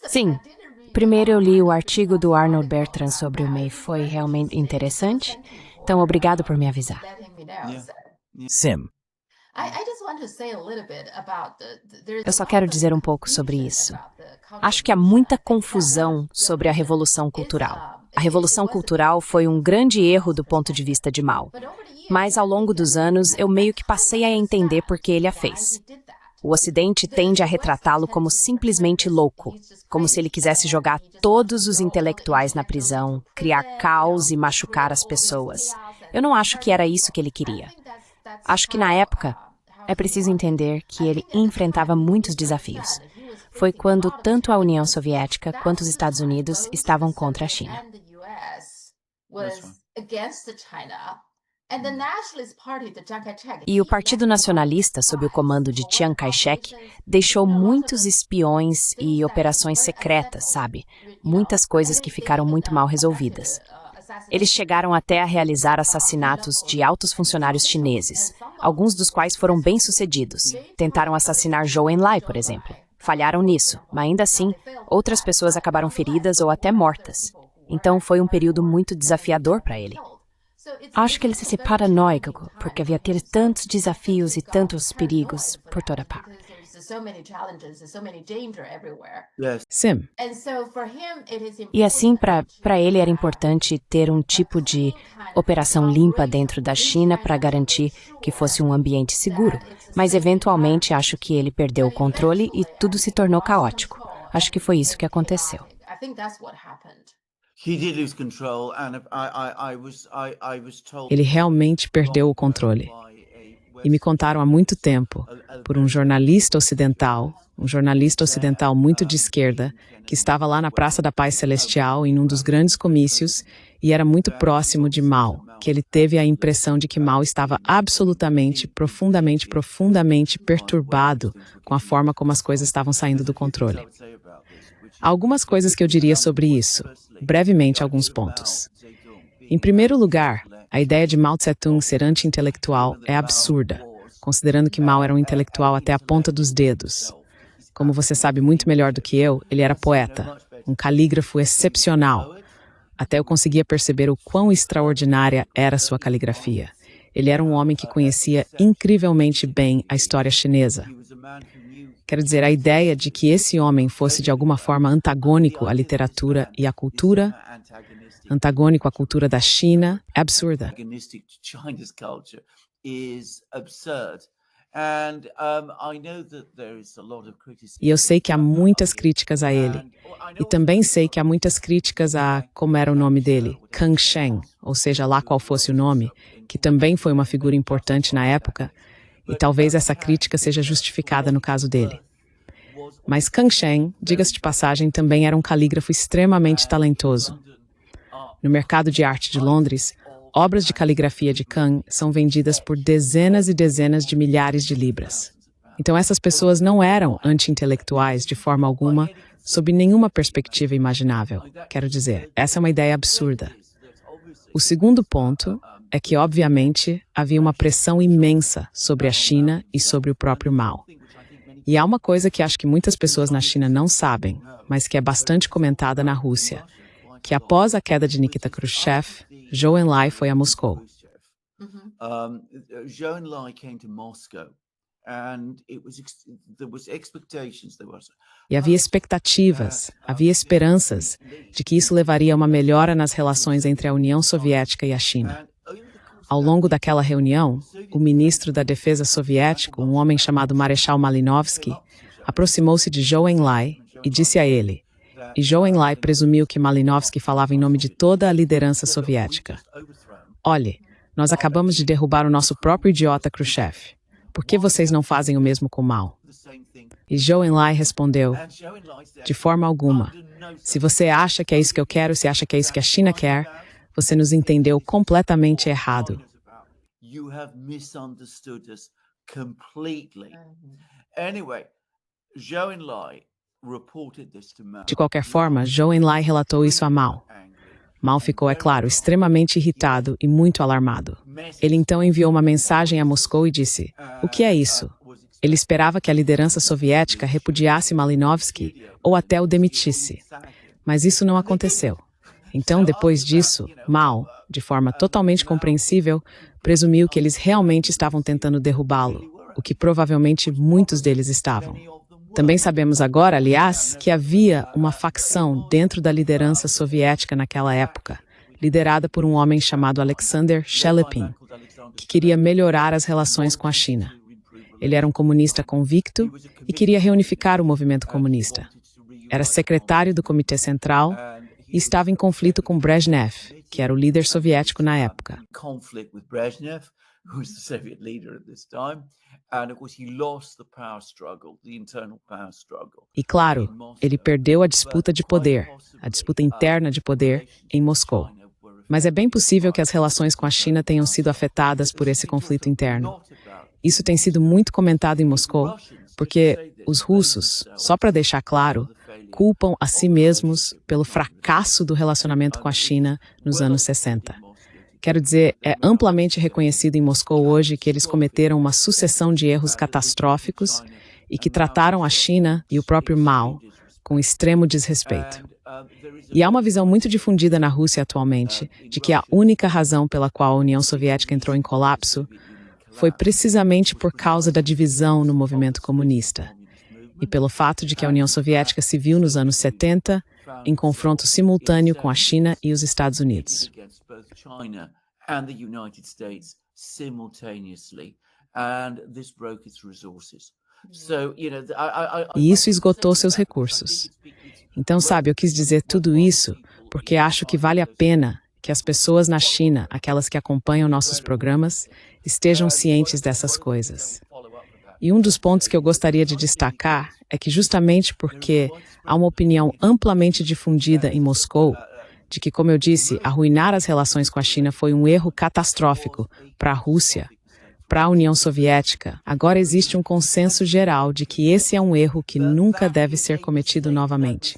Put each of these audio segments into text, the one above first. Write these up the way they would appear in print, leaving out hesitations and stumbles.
Sim. Primeiro eu li o artigo do Arnold Bertrand sobre o MEI. Foi realmente interessante. Então, obrigado por me avisar. Sim. Eu só quero dizer um pouco sobre isso. Acho que há muita confusão sobre a Revolução Cultural. A Revolução Cultural foi um grande erro do ponto de vista de Mao. Mas, ao longo dos anos, eu meio que passei a entender por que ele a fez. O Ocidente tende a retratá-lo como simplesmente louco, como se ele quisesse jogar todos os intelectuais na prisão, criar caos e machucar as pessoas. Eu não acho que era isso que ele queria. Acho que, na época, é preciso entender que ele enfrentava muitos desafios. Foi quando tanto a União Soviética quanto os Estados Unidos estavam contra a China. E o Partido Nacionalista, sob o comando de Chiang Kai-shek, deixou muitos espiões e operações secretas, sabe? Muitas coisas que ficaram muito mal resolvidas. Eles chegaram até a realizar assassinatos de altos funcionários chineses, alguns dos quais foram bem-sucedidos. Tentaram assassinar Zhou Enlai, por exemplo. Falharam nisso, mas ainda assim, outras pessoas acabaram feridas ou até mortas. Então foi um período muito desafiador para ele. Acho que ele se paranoico, porque havia ter tantos desafios e tantos perigos por toda parte. Sim. E assim, para ele era importante ter um tipo de operação limpa dentro da China para garantir que fosse um ambiente seguro. Mas, eventualmente, acho que ele perdeu o controle e tudo se tornou caótico. Acho que foi isso que aconteceu. Ele realmente perdeu o controle. E me contaram há muito tempo, por um jornalista ocidental muito de esquerda, que estava lá na Praça da Paz Celestial em um dos grandes comícios e era muito próximo de Mao, que ele teve a impressão de que Mao estava absolutamente, profundamente perturbado com a forma como as coisas estavam saindo do controle. Há algumas coisas que eu diria sobre isso, brevemente alguns pontos. Em primeiro lugar, a ideia de Mao Tse-tung ser anti-intelectual é absurda, considerando que Mao era um intelectual até a ponta dos dedos. Como você sabe muito melhor do que eu, ele era poeta, um calígrafo excepcional. Até eu conseguia perceber o quão extraordinária era sua caligrafia. Ele era um homem que conhecia incrivelmente bem a história chinesa. Quero dizer, a ideia de que esse homem fosse de alguma forma antagônico à literatura e à cultura, antagônico à cultura da China, é absurda. E eu sei que há muitas críticas a ele. E também sei que há muitas críticas a, como era o nome dele, Kang Sheng, ou seja, lá qual fosse o nome, que também foi uma figura importante na época, e talvez essa crítica seja justificada no caso dele. Mas Kang Sheng, diga-se de passagem, também era um calígrafo extremamente talentoso. No mercado de arte de Londres, obras de caligrafia de Kang são vendidas por dezenas e dezenas de milhares de libras. Então essas pessoas não eram anti-intelectuais de forma alguma, sob nenhuma perspectiva imaginável. Quero dizer, essa é uma ideia absurda. O segundo ponto é que, obviamente, havia uma pressão imensa sobre a China e sobre o próprio Mao. E há uma coisa que acho que muitas pessoas na China não sabem, mas que é bastante comentada na Rússia, que após a queda de Nikita Khrushchev, Zhou Enlai foi a Moscou. Zhou Enlai came to Moscow. E havia expectativas, havia esperanças de que isso levaria a uma melhora nas relações entre a União Soviética e a China. Ao longo daquela reunião, o ministro da Defesa soviético, um homem chamado Marechal Malinovsky, aproximou-se de Zhou Enlai e disse a ele, e Zhou Enlai presumiu que Malinovsky falava em nome de toda a liderança soviética. Olhe, nós acabamos de derrubar o nosso próprio idiota Khrushchev. Por que vocês não fazem o mesmo com Mao? E Zhou Enlai respondeu, de forma alguma. Se você acha que é isso que eu quero, se acha que é isso que a China quer, você nos entendeu completamente errado. De qualquer forma, Zhou Enlai relatou isso a Mao. Mao ficou, é claro, extremamente irritado e muito alarmado. Ele então enviou uma mensagem a Moscou e disse, o que é isso? Ele esperava que a liderança soviética repudiasse Malinovsky ou até o demitisse. Mas isso não aconteceu. Então, depois disso, Mao, de forma totalmente compreensível, presumiu que eles realmente estavam tentando derrubá-lo, o que provavelmente muitos deles estavam. Também sabemos agora, aliás, que havia uma facção dentro da liderança soviética naquela época, liderada por um homem chamado Alexander Shelepin, que queria melhorar as relações com a China. Ele era um comunista convicto e queria reunificar o movimento comunista. Era secretário do Comitê Central e estava em conflito com Brezhnev, que era o líder soviético na época. E claro, ele perdeu a disputa de poder, a disputa interna de poder, em Moscou. Mas é bem possível que as relações com a China tenham sido afetadas por esse conflito interno. Isso tem sido muito comentado em Moscou, porque os russos, só para deixar claro, culpam a si mesmos pelo fracasso do relacionamento com a China nos anos 60. Quero dizer, é amplamente reconhecido em Moscou hoje que eles cometeram uma sucessão de erros catastróficos e que trataram a China e o próprio Mao com extremo desrespeito. E há uma visão muito difundida na Rússia atualmente de que a única razão pela qual a União Soviética entrou em colapso foi precisamente por causa da divisão no movimento comunista e pelo fato de que a União Soviética se viu nos anos 70 em confronto simultâneo com a China e os Estados Unidos. E isso esgotou seus recursos. Então, sabe, eu quis dizer tudo isso porque acho que vale a pena que as pessoas na China, aquelas que acompanham nossos programas, estejam cientes dessas coisas. E um dos pontos que eu gostaria de destacar é que justamente porque há uma opinião amplamente difundida em Moscou de que, como eu disse, arruinar as relações com a China foi um erro catastrófico para a Rússia, para a União Soviética, agora existe um consenso geral de que esse é um erro que nunca deve ser cometido novamente.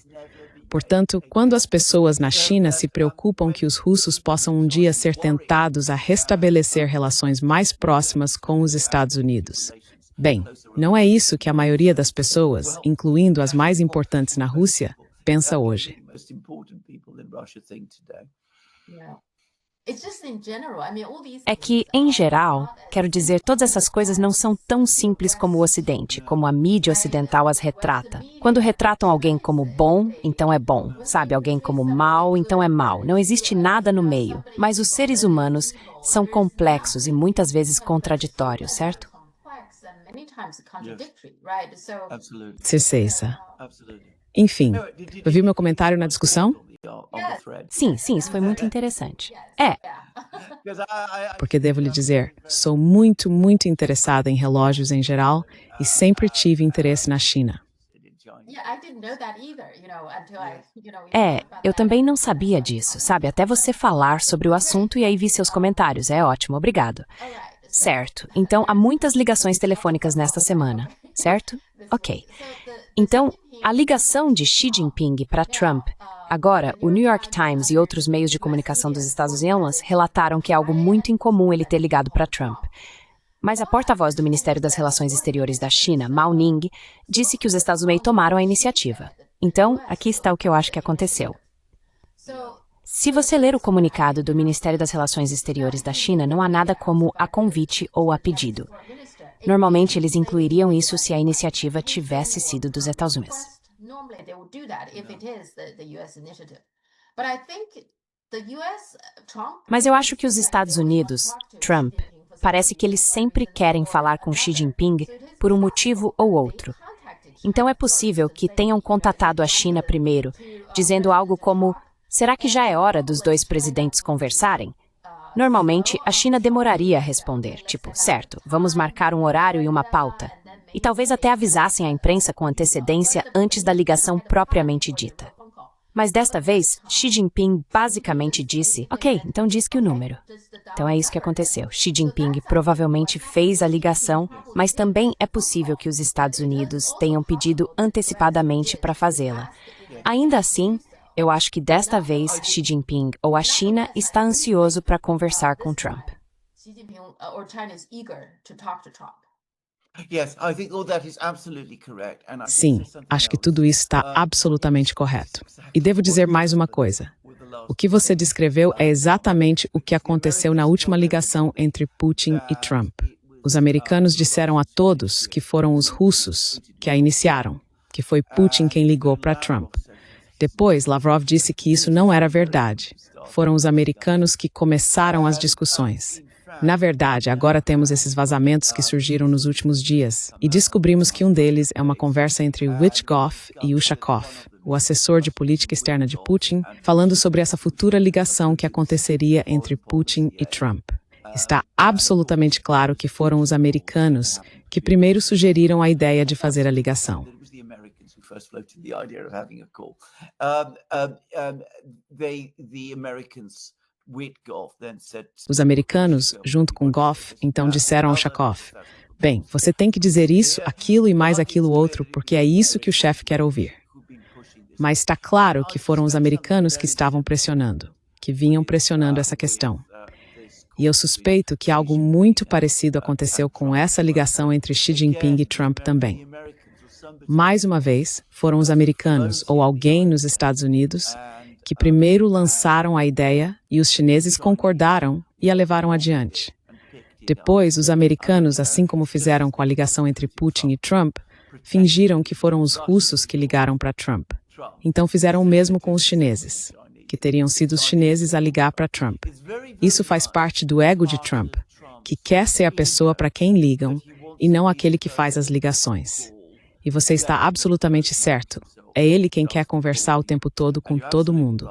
Portanto, quando as pessoas na China se preocupam que os russos possam um dia ser tentados a restabelecer relações mais próximas com os Estados Unidos, bem, não é isso que a maioria das pessoas, incluindo as mais importantes na Rússia, pensa hoje. É que, em geral, quero dizer, todas essas coisas não são tão simples como o Ocidente, como a mídia ocidental as retrata. Quando retratam alguém como bom, então é bom, sabe? Alguém como mal, então é mal. Não existe nada no meio. Mas os seres humanos são complexos e muitas vezes contraditórios, certo? Certeza. Enfim, ouviu meu comentário na discussão? Sim, isso foi muito interessante. Porque devo lhe dizer, sou muito, muito interessada em relógios em geral e sempre tive interesse na China. Eu também não sabia disso, sabe? Até você falar sobre o assunto e aí vi seus comentários. É ótimo, obrigado. Certo, então há muitas ligações telefônicas nesta semana, certo? Ok. Então, a ligação de Xi Jinping para Trump. Agora, o New York Times e outros meios de comunicação dos Estados Unidos relataram que é algo muito incomum ele ter ligado para Trump. Mas a porta-voz do Ministério das Relações Exteriores da China, Mao Ning, disse que os Estados Unidos tomaram a iniciativa. Então, aqui está o que eu acho que aconteceu. Se você ler o comunicado do Ministério das Relações Exteriores da China, não há nada como a convite ou a pedido. Normalmente, eles incluiriam isso se a iniciativa tivesse sido dos Estados Unidos. Mas eu acho que os Estados Unidos, Trump, parece que eles sempre querem falar com Xi Jinping por um motivo ou outro. Então é possível que tenham contatado a China primeiro, dizendo algo como: será que já é hora dos dois presidentes conversarem? Normalmente, a China demoraria a responder, tipo, certo, vamos marcar um horário e uma pauta. E talvez até avisassem a imprensa com antecedência antes da ligação propriamente dita. Mas desta vez, Xi Jinping basicamente disse, ok, então diz que o número. Então é isso que aconteceu. Xi Jinping provavelmente fez a ligação, mas também é possível que os Estados Unidos tenham pedido antecipadamente para fazê-la. Ainda assim, eu acho que desta vez Xi Jinping ou a China está ansioso para conversar com Trump. Sim, acho que tudo isso está absolutamente correto. E devo dizer mais uma coisa. O que você descreveu é exatamente o que aconteceu na última ligação entre Putin e Trump. Os americanos disseram a todos que foram os russos que a iniciaram, que foi Putin quem ligou para Trump. Depois, Lavrov disse que isso não era verdade. Foram os americanos que começaram as discussões. Na verdade, agora temos esses vazamentos que surgiram nos últimos dias e descobrimos que um deles é uma conversa entre Witkoff e Ushakov, o assessor de política externa de Putin, falando sobre essa futura ligação que aconteceria entre Putin e Trump. Está absolutamente claro que foram os americanos que primeiro sugeriram a ideia de fazer a ligação. Os americanos, junto com Goff, então disseram ao Ushakov: bem, você tem que dizer isso, aquilo e mais aquilo outro, porque é isso que o chefe quer ouvir. Mas está claro que foram os americanos que estavam pressionando, que vinham pressionando essa questão. E eu suspeito que algo muito parecido aconteceu com essa ligação entre Xi Jinping e Trump também. Mais uma vez, foram os americanos, ou alguém nos Estados Unidos, que primeiro lançaram a ideia e os chineses concordaram e a levaram adiante. Depois, os americanos, assim como fizeram com a ligação entre Putin e Trump, fingiram que foram os russos que ligaram para Trump. Então fizeram o mesmo com os chineses, que teriam sido os chineses a ligar para Trump. Isso faz parte do ego de Trump, que quer ser a pessoa para quem ligam e não aquele que faz as ligações. E você está absolutamente certo. É ele quem quer conversar o tempo todo com todo mundo.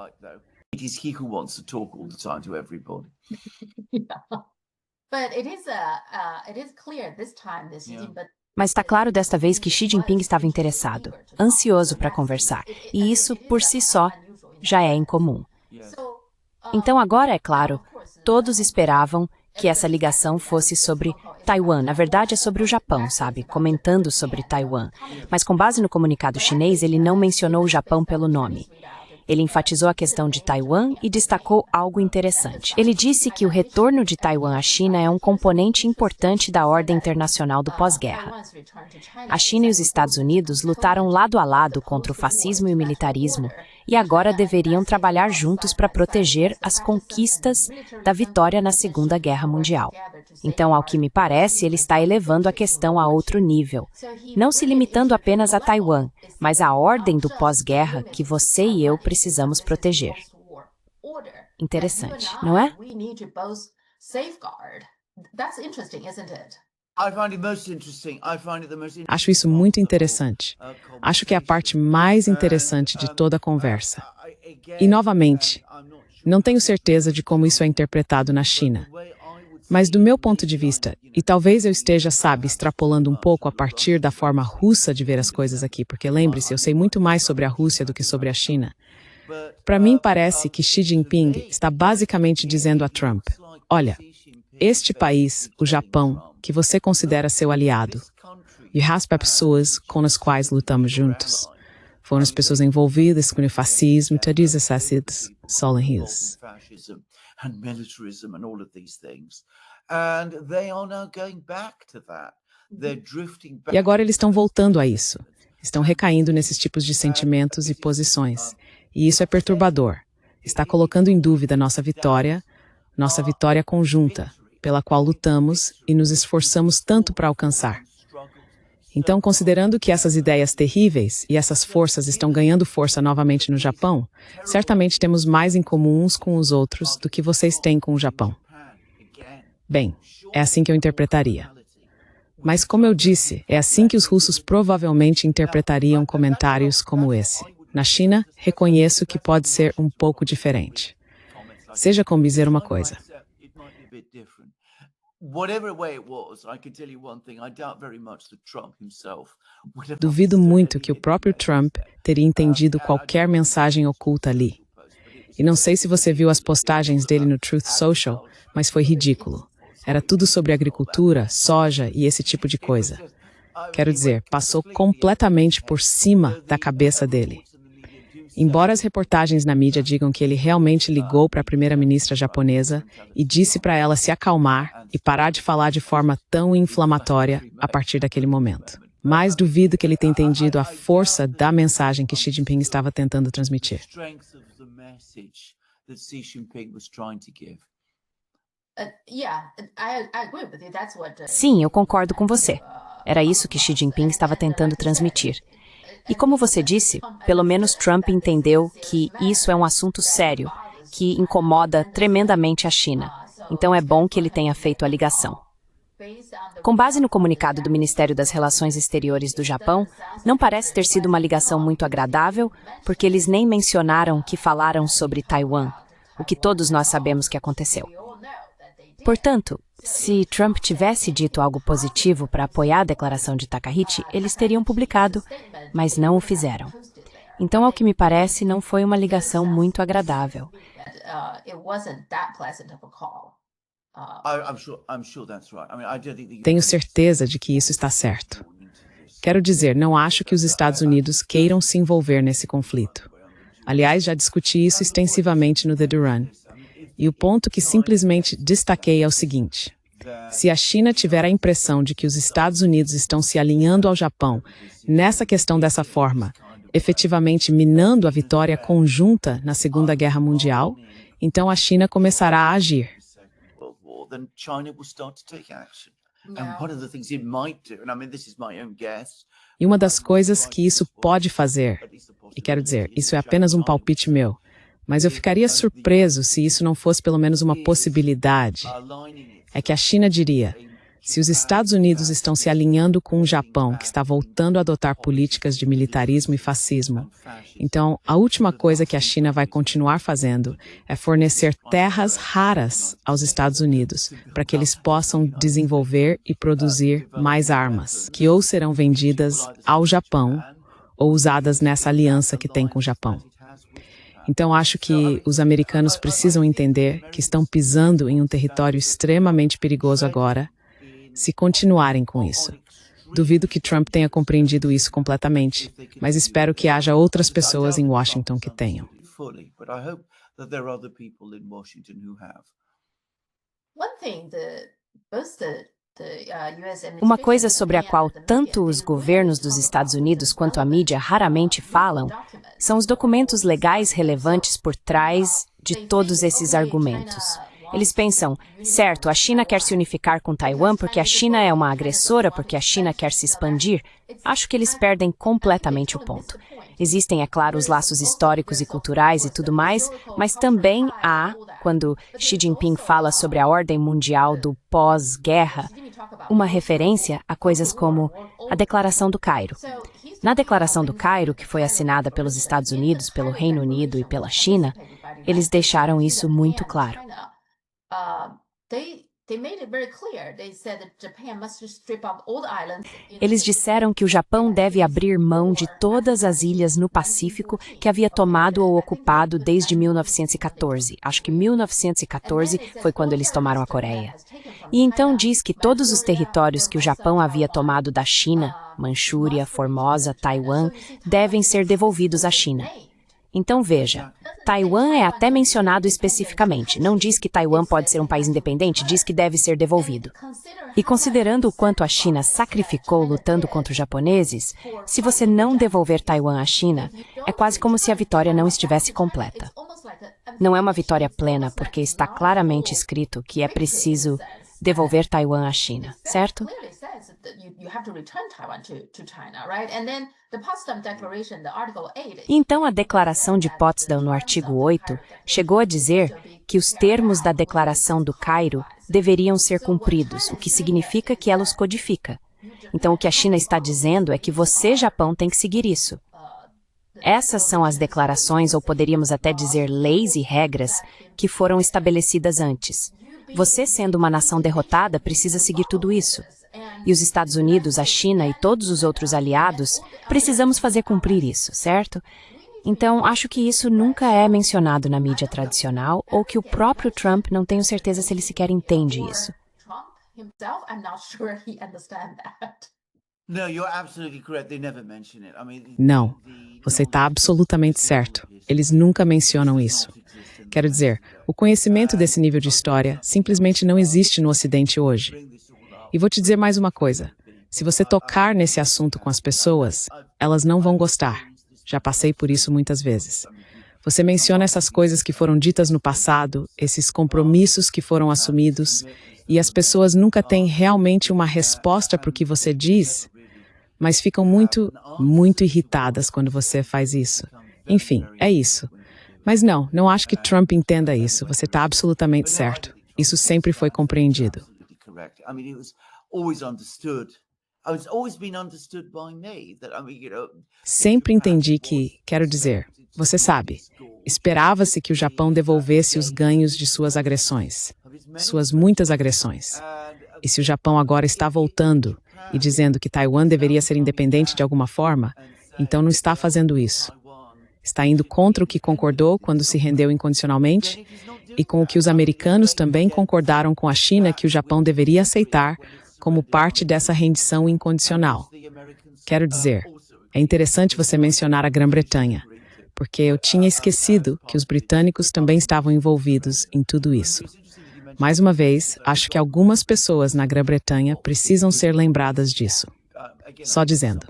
Mas está claro desta vez que Xi Jinping estava interessado, ansioso para conversar, e isso, por si só, já é incomum. Então agora, é claro, todos esperavam que essa ligação fosse sobre Taiwan. Na verdade, é sobre o Japão, sabe? Comentando sobre Taiwan. Mas com base no comunicado chinês, ele não mencionou o Japão pelo nome. Ele enfatizou a questão de Taiwan e destacou algo interessante. Ele disse que o retorno de Taiwan à China é um componente importante da ordem internacional do pós-guerra. A China e os Estados Unidos lutaram lado a lado contra o fascismo e o militarismo e agora deveriam trabalhar juntos para proteger as conquistas da vitória na Segunda Guerra Mundial. Então, ao que me parece, ele está elevando a questão a outro nível, não se limitando apenas a Taiwan, mas a ordem do pós-guerra que você e eu precisamos proteger. Interessante, não é? Acho isso muito interessante. Acho que é a parte mais interessante de toda a conversa. E, novamente, não tenho certeza de como isso é interpretado na China. Mas do meu ponto de vista, e talvez eu esteja, extrapolando um pouco a partir da forma russa de ver as coisas aqui, porque lembre-se, eu sei muito mais sobre a Rússia do que sobre a China. Para mim parece que Xi Jinping está basicamente dizendo a Trump: olha, este país, o Japão, que você considera seu aliado, e as pessoas com as quais lutamos juntos, foram as pessoas envolvidas com o fascismo e todas essas coisas, só em rios. E agora eles estão voltando a isso. Estão recaindo nesses tipos de sentimentos e posições. E isso é perturbador. Está colocando em dúvida nossa vitória conjunta, pela qual lutamos e nos esforçamos tanto para alcançar. Então, considerando que essas ideias terríveis e essas forças estão ganhando força novamente no Japão, certamente temos mais em comum uns com os outros do que vocês têm com o Japão. Bem, é assim que eu interpretaria. Mas, como eu disse, é assim que os russos provavelmente interpretariam comentários como esse. Na China, reconheço que pode ser um pouco diferente. Seja como dizer uma coisa. Duvido muito que o próprio Trump teria entendido qualquer mensagem oculta ali. E não sei se você viu as postagens dele no Truth Social, mas foi ridículo. Era tudo sobre agricultura, soja e esse tipo de coisa. Quero dizer, passou completamente por cima da cabeça dele. Embora as reportagens na mídia digam que ele realmente ligou para a primeira-ministra japonesa e disse para ela se acalmar e parar de falar de forma tão inflamatória a partir daquele momento. Mas duvido que ele tenha entendido a força da mensagem que Xi Jinping estava tentando transmitir. Sim, eu concordo com você. Era isso que Xi Jinping estava tentando transmitir. E como você disse, pelo menos Trump entendeu que isso é um assunto sério, que incomoda tremendamente a China. Então é bom que ele tenha feito a ligação. Com base no comunicado do Ministério das Relações Exteriores do Japão, não parece ter sido uma ligação muito agradável, porque eles nem mencionaram que falaram sobre Taiwan, o que todos nós sabemos que aconteceu. Portanto, se Trump tivesse dito algo positivo para apoiar a declaração de Takahiti, eles teriam publicado, mas não o fizeram. Então, ao que me parece, não foi uma ligação muito agradável. Tenho certeza de que isso está certo. Quero dizer, não acho que os Estados Unidos queiram se envolver nesse conflito. Aliás, já discuti isso extensivamente no The Duran. E o ponto que simplesmente destaquei é o seguinte: se a China tiver a impressão de que os Estados Unidos estão se alinhando ao Japão nessa questão dessa forma, efetivamente minando a vitória conjunta na Segunda Guerra Mundial, então a China começará a agir. E uma das coisas que isso pode fazer, e quero dizer, isso é apenas um palpite meu, mas eu ficaria surpreso se isso não fosse pelo menos uma possibilidade, é que a China diria: se os Estados Unidos estão se alinhando com o Japão, que está voltando a adotar políticas de militarismo e fascismo, então a última coisa que a China vai continuar fazendo é fornecer terras raras aos Estados Unidos, para que eles possam desenvolver e produzir mais armas, que ou serão vendidas ao Japão ou usadas nessa aliança que tem com o Japão. Então, acho que os americanos precisam entender que estão pisando em um território extremamente perigoso agora, se continuarem com isso. Duvido que Trump tenha compreendido isso completamente, mas espero que haja outras pessoas em Washington que tenham. Uma coisa sobre a qual tanto os governos dos Estados Unidos quanto a mídia raramente falam são os documentos legais relevantes por trás de todos esses argumentos. Eles pensam, certo, a China quer se unificar com Taiwan porque a China é uma agressora, porque a China quer se expandir. Acho que eles perdem completamente o ponto. Existem, é claro, os laços históricos e culturais e tudo mais, mas também há, quando Xi Jinping fala sobre a ordem mundial do pós-guerra, uma referência a coisas como a Declaração do Cairo. Na Declaração do Cairo, que foi assinada pelos Estados Unidos, pelo Reino Unido e pela China, eles deixaram isso muito claro. Eles disseram que o Japão deve abrir mão de todas as ilhas no Pacífico que havia tomado ou ocupado desde 1914. Acho que 1914 foi quando eles tomaram a Coreia. E então diz que todos os territórios que o Japão havia tomado da China, Manchúria, Formosa, Taiwan, devem ser devolvidos à China. Então veja, Taiwan é até mencionado especificamente. Não diz que Taiwan pode ser um país independente, diz que deve ser devolvido. E considerando o quanto a China sacrificou lutando contra os japoneses, se você não devolver Taiwan à China, é quase como se a vitória não estivesse completa. Não é uma vitória plena, porque está claramente escrito que é preciso devolver Taiwan à China, certo? Então, a Declaração de Potsdam, no artigo 8, chegou a dizer que os termos da Declaração do Cairo deveriam ser cumpridos, o que significa que ela os codifica. Então, o que a China está dizendo é que você, Japão, tem que seguir isso. Essas são as declarações, ou poderíamos até dizer leis e regras, que foram estabelecidas antes. Você, sendo uma nação derrotada, precisa seguir tudo isso. E os Estados Unidos, a China e todos os outros aliados, precisamos fazer cumprir isso, certo? Então, acho que isso nunca é mencionado na mídia tradicional, ou que o próprio Trump, não tenho certeza se ele sequer entende isso. Não, você está absolutamente certo. Eles nunca mencionam isso. Quero dizer, o conhecimento desse nível de história simplesmente não existe no Ocidente hoje. E vou te dizer mais uma coisa. Se você tocar nesse assunto com as pessoas, elas não vão gostar. Já passei por isso muitas vezes. Você menciona essas coisas que foram ditas no passado, esses compromissos que foram assumidos, e as pessoas nunca têm realmente uma resposta para o que você diz, mas ficam muito, muito irritadas quando você faz isso. Enfim, é isso. Mas não acho que Trump entenda isso. Você está absolutamente certo. Isso sempre foi compreendido. Sempre entendi que, quero dizer, você sabe, esperava-se que o Japão devolvesse os ganhos de suas agressões, suas muitas agressões. E se o Japão agora está voltando e dizendo que Taiwan deveria ser independente de alguma forma, então não está fazendo isso. Está indo contra o que concordou quando se rendeu incondicionalmente e com o que os americanos também concordaram com a China que o Japão deveria aceitar como parte dessa rendição incondicional. Quero dizer, é interessante você mencionar a Grã-Bretanha, porque eu tinha esquecido que os britânicos também estavam envolvidos em tudo isso. Mais uma vez, acho que algumas pessoas na Grã-Bretanha precisam ser lembradas disso. Só dizendo.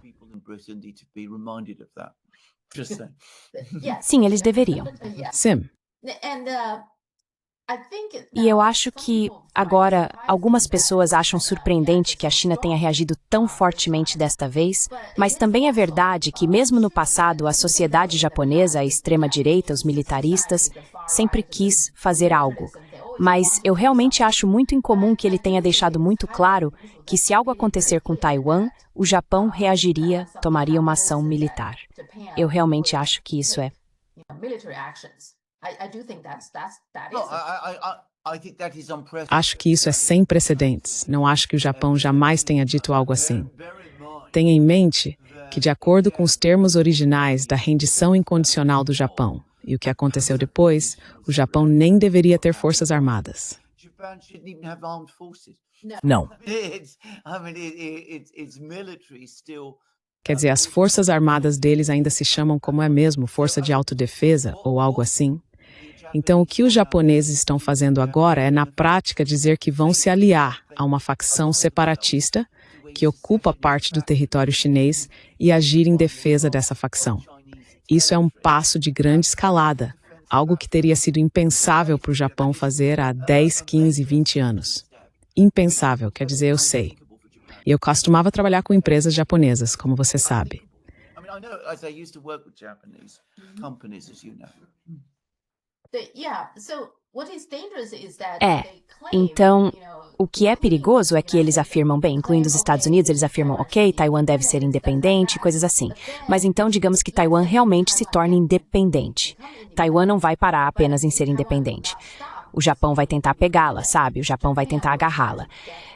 Sim, eles deveriam. Sim. E eu acho que, agora, algumas pessoas acham surpreendente que a China tenha reagido tão fortemente desta vez, mas também é verdade que, mesmo no passado, a sociedade japonesa, a extrema-direita, os militaristas, sempre quis fazer algo. Mas eu realmente acho muito incomum que ele tenha deixado muito claro que, se algo acontecer com Taiwan, o Japão reagiria, tomaria uma ação militar. Eu realmente acho que isso é. Acho que isso é sem precedentes. Não acho que o Japão jamais tenha dito algo assim. Tenha em mente que, de acordo com os termos originais da rendição incondicional do Japão e o que aconteceu depois, o Japão nem deveria ter forças armadas. Não. Quer dizer, as forças armadas deles ainda se chamam como é mesmo, força de autodefesa ou algo assim. Então, o que os japoneses estão fazendo agora é, na prática, dizer que vão se aliar a uma facção separatista que ocupa parte do território chinês e agir em defesa dessa facção. Isso é um passo de grande escalada, algo que teria sido impensável para o Japão fazer há 10, 15, 20 anos. Impensável, quer dizer, eu sei. E eu costumava trabalhar com empresas japonesas, como você sabe. Então, o que é perigoso é que eles afirmam, bem, incluindo os Estados Unidos, eles afirmam, ok, Taiwan deve ser independente, coisas assim. Mas então, digamos que Taiwan realmente se torne independente. Taiwan não vai parar apenas em ser independente. O Japão vai tentar pegá-la, sabe? O Japão vai tentar agarrá-la.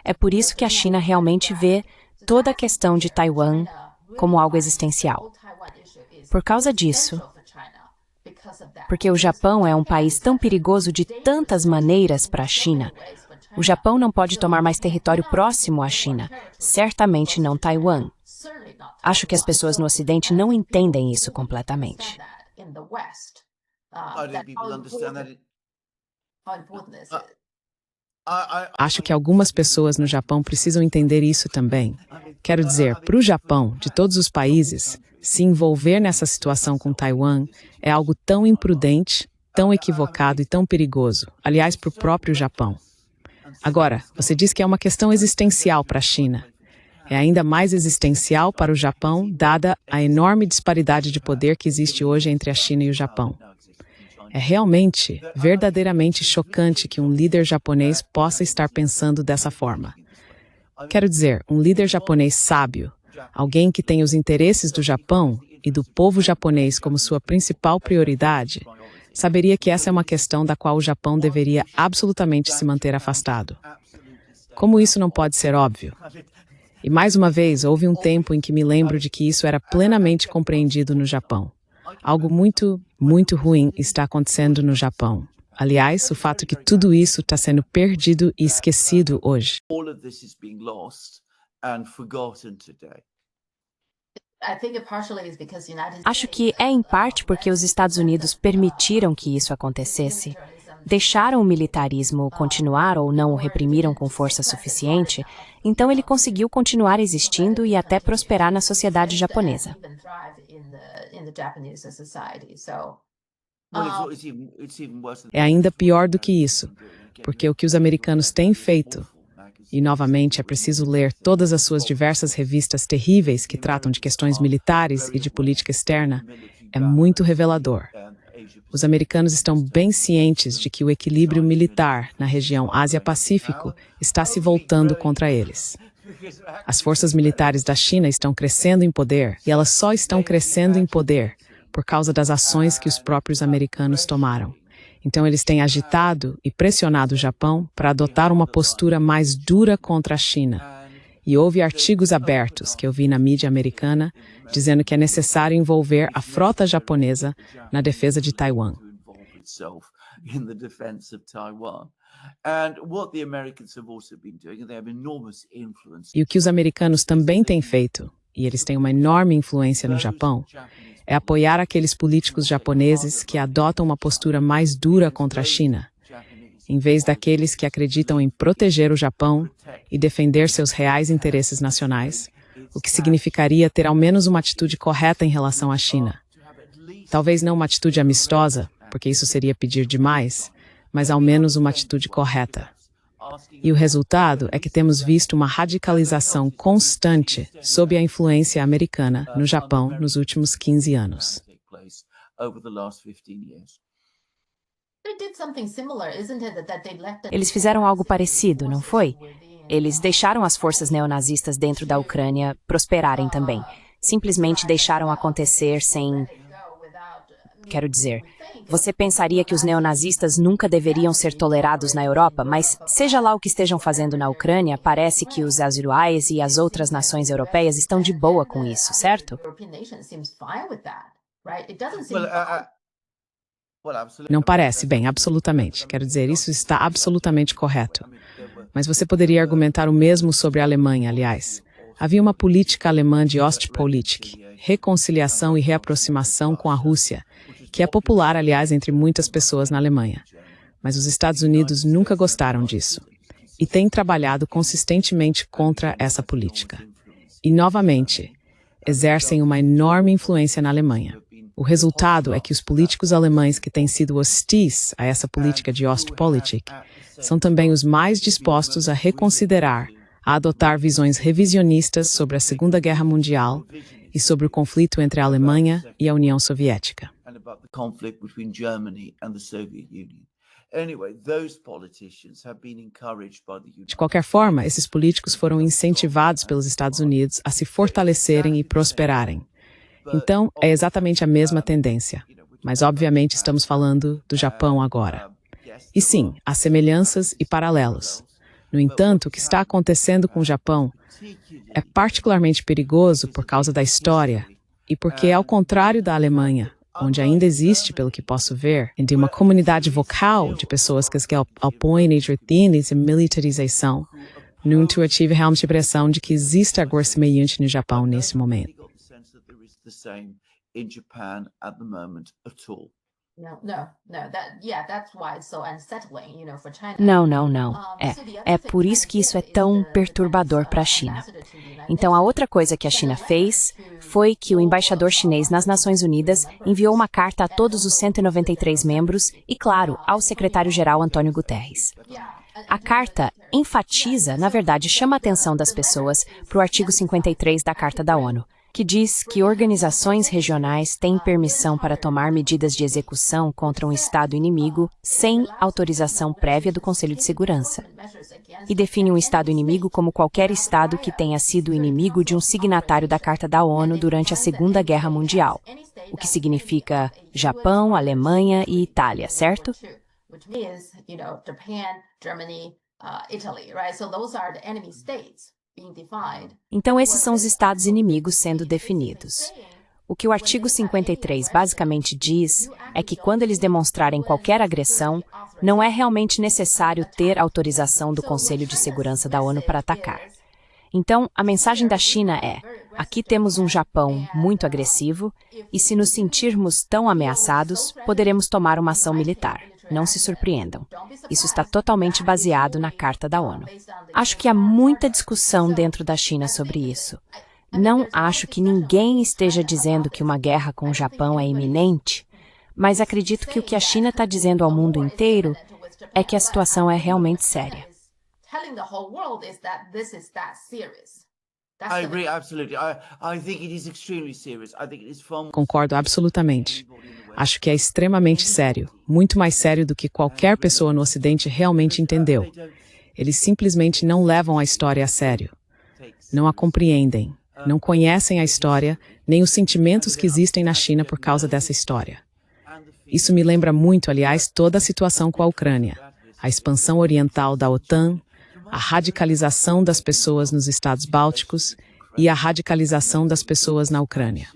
É por isso que a China realmente vê toda a questão de Taiwan como algo existencial. Por causa disso, porque o Japão é um país tão perigoso de tantas maneiras para a China, o Japão não pode tomar mais território próximo à China, certamente não Taiwan. Acho que as pessoas no Ocidente não entendem isso completamente. Acho que algumas pessoas no Japão precisam entender isso também. Quero dizer, para o Japão, de todos os países, se envolver nessa situação com Taiwan é algo tão imprudente, tão equivocado e tão perigoso, aliás, para o próprio Japão. Agora, você diz que é uma questão existencial para a China. É ainda mais existencial para o Japão, dada a enorme disparidade de poder que existe hoje entre a China e o Japão. É realmente, verdadeiramente chocante que um líder japonês possa estar pensando dessa forma. Quero dizer, um líder japonês sábio, alguém que tem os interesses do Japão e do povo japonês como sua principal prioridade, saberia que essa é uma questão da qual o Japão deveria absolutamente se manter afastado. Como isso não pode ser óbvio? E mais uma vez, houve um tempo em que me lembro de que isso era plenamente compreendido no Japão. Algo muito, muito ruim está acontecendo no Japão. Aliás, o fato que tudo isso está sendo perdido e esquecido hoje. Acho que é em parte porque os Estados Unidos permitiram que isso acontecesse. Deixaram o militarismo continuar ou não o reprimiram com força suficiente, então ele conseguiu continuar existindo e até prosperar na sociedade japonesa. É ainda pior do que isso, porque o que os americanos têm feito, e novamente é preciso ler todas as suas diversas revistas terríveis que tratam de questões militares e de política externa, é muito revelador. Os americanos estão bem cientes de que o equilíbrio militar na região Ásia-Pacífico está se voltando contra eles. As forças militares da China estão crescendo em poder, e elas só estão crescendo em poder por causa das ações que os próprios americanos tomaram. Então eles têm agitado e pressionado o Japão para adotar uma postura mais dura contra a China. E houve artigos abertos que eu vi na mídia americana dizendo que é necessário envolver a frota japonesa na defesa de Taiwan. E o que os americanos também têm feito, e eles têm uma enorme influência no Japão, é apoiar aqueles políticos japoneses que adotam uma postura mais dura contra a China, em vez daqueles que acreditam em proteger o Japão e defender seus reais interesses nacionais, o que significaria ter ao menos uma atitude correta em relação à China. Talvez não uma atitude amistosa, porque isso seria pedir demais, mas ao menos uma atitude correta. E o resultado é que temos visto uma radicalização constante sob a influência americana no Japão nos últimos 15 anos. Eles fizeram algo parecido, não foi? Eles deixaram as forças neonazistas dentro da Ucrânia prosperarem também. Simplesmente deixaram acontecer sem... Quero dizer, você pensaria que os neonazistas nunca deveriam ser tolerados na Europa, mas seja lá o que estejam fazendo na Ucrânia, parece que os azuis e as outras nações europeias estão de boa com isso, certo? Não parece, bem, absolutamente. Quero dizer, isso está absolutamente correto. Mas você poderia argumentar o mesmo sobre a Alemanha, aliás. Havia uma política alemã de Ostpolitik, reconciliação e reaproximação com a Rússia, que é popular, aliás, entre muitas pessoas na Alemanha. Mas os Estados Unidos nunca gostaram disso e têm trabalhado consistentemente contra essa política. E, novamente, exercem uma enorme influência na Alemanha. O resultado é que os políticos alemães que têm sido hostis a essa política de Ostpolitik são também os mais dispostos a reconsiderar, a adotar visões revisionistas sobre a Segunda Guerra Mundial e sobre o conflito entre a Alemanha e a União Soviética. De qualquer forma, esses políticos foram incentivados pelos Estados Unidos a se fortalecerem e prosperarem. Então, é exatamente a mesma tendência. Mas, obviamente, estamos falando do Japão agora. E sim, há semelhanças e paralelos. No entanto, o que está acontecendo com o Japão é particularmente perigoso por causa da história e porque, ao contrário da Alemanha, onde ainda existe, pelo que posso ver, uma comunidade vocal de pessoas que apoiam e defendem essa militarização, não tive realmente a impressão de que existe algo semelhante no Japão nesse momento. Não. É por isso que isso é tão perturbador para a China. Então, a outra coisa que a China fez foi que o embaixador chinês nas Nações Unidas enviou uma carta a todos os 193 membros e, claro, ao secretário-geral Antônio Guterres. A carta enfatiza, na verdade, chama a atenção das pessoas para o artigo 53 da Carta da ONU, que diz que organizações regionais têm permissão para tomar medidas de execução contra um Estado inimigo sem autorização prévia do Conselho de Segurança. E define um Estado inimigo como qualquer Estado que tenha sido inimigo de um signatário da Carta da ONU durante a Segunda Guerra Mundial, o que significa Japão, Alemanha e Itália, certo? Então, esses são os estados inimigos sendo definidos. O que o artigo 53 basicamente diz é que quando eles demonstrarem qualquer agressão, não é realmente necessário ter autorização do Conselho de Segurança da ONU para atacar. Então, a mensagem da China é: Aqui temos um Japão muito agressivo e, se nos sentirmos tão ameaçados, poderemos tomar uma ação militar. Não se surpreendam. Isso está totalmente baseado na Carta da ONU. Acho que há muita discussão dentro da China sobre isso. Não acho que ninguém esteja dizendo que uma guerra com o Japão é iminente, mas acredito que o que a China está dizendo ao mundo inteiro é que a situação é realmente séria. I agree, absolutely. I think it is extremely serious. I think it is from... Concordo absolutamente. Acho que é extremamente sério, muito mais sério do que qualquer pessoa no Ocidente realmente entendeu. Eles simplesmente não levam a história a sério. Não a compreendem, não conhecem a história, nem os sentimentos que existem na China por causa dessa história. Isso me lembra muito, aliás, toda a situação com a Ucrânia, a expansão oriental da OTAN, a radicalização das pessoas nos estados bálticos e a radicalização das pessoas na Ucrânia.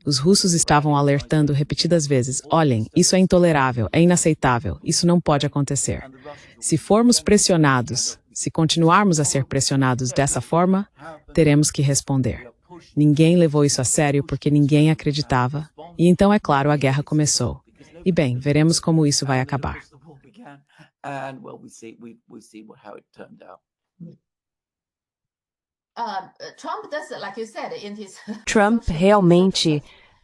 Os russos estavam alertando repetidas vezes: olhem, isso é intolerável, é inaceitável, isso não pode acontecer. Se formos pressionados, se continuarmos a ser pressionados dessa forma, teremos que responder. Ninguém levou isso a sério porque ninguém acreditava, e então, é claro, a guerra começou. E bem, veremos como isso vai acabar. And well, we see how it turned out. Trump realmente,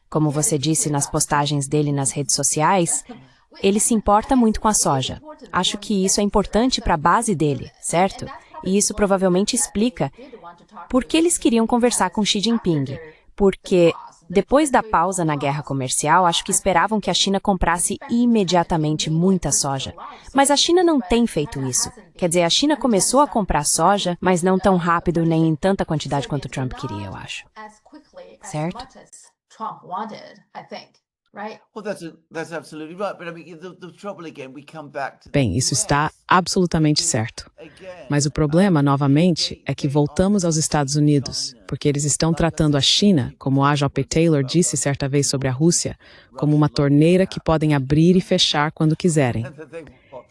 como você disse nas postagens dele nas redes sociais, ele se importa muito com a soja. Acho que isso é importante para a base dele, certo? E isso provavelmente explica por que eles queriam conversar com Xi Jinping. Porque, depois da pausa na guerra comercial, acho que esperavam que a China comprasse imediatamente muita soja. Mas a China não tem feito isso. Quer dizer, a China começou a comprar soja, mas não tão rápido nem em tanta quantidade quanto Trump queria, eu acho. Certo? Bem, isso está absolutamente certo. Mas o problema, novamente, é que voltamos aos Estados Unidos, porque eles estão tratando a China, como a J.P. Taylor disse certa vez sobre a Rússia, como uma torneira que podem abrir e fechar quando quiserem.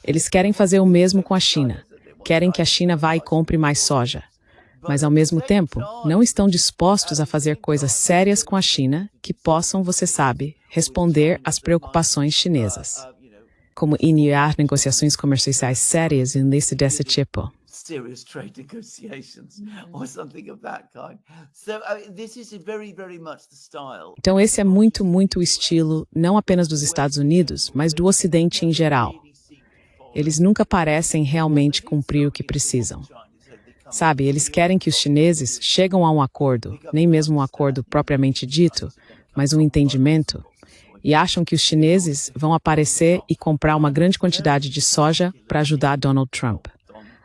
Eles querem fazer o mesmo com a China. Querem que a China vá e compre mais soja. Mas, ao mesmo tempo, não estão dispostos a fazer coisas sérias com a China que possam, você sabe, responder às preocupações chinesas, como iniciar negociações comerciais sérias em lista desse tipo. Então, esse é muito o estilo, não apenas dos Estados Unidos, mas do Ocidente em geral. Eles nunca parecem realmente cumprir o que precisam. Sabe, eles querem que os chineses cheguem a um acordo, nem mesmo um acordo propriamente dito, mas um entendimento, e acham que os chineses vão aparecer e comprar uma grande quantidade de soja para ajudar Donald Trump.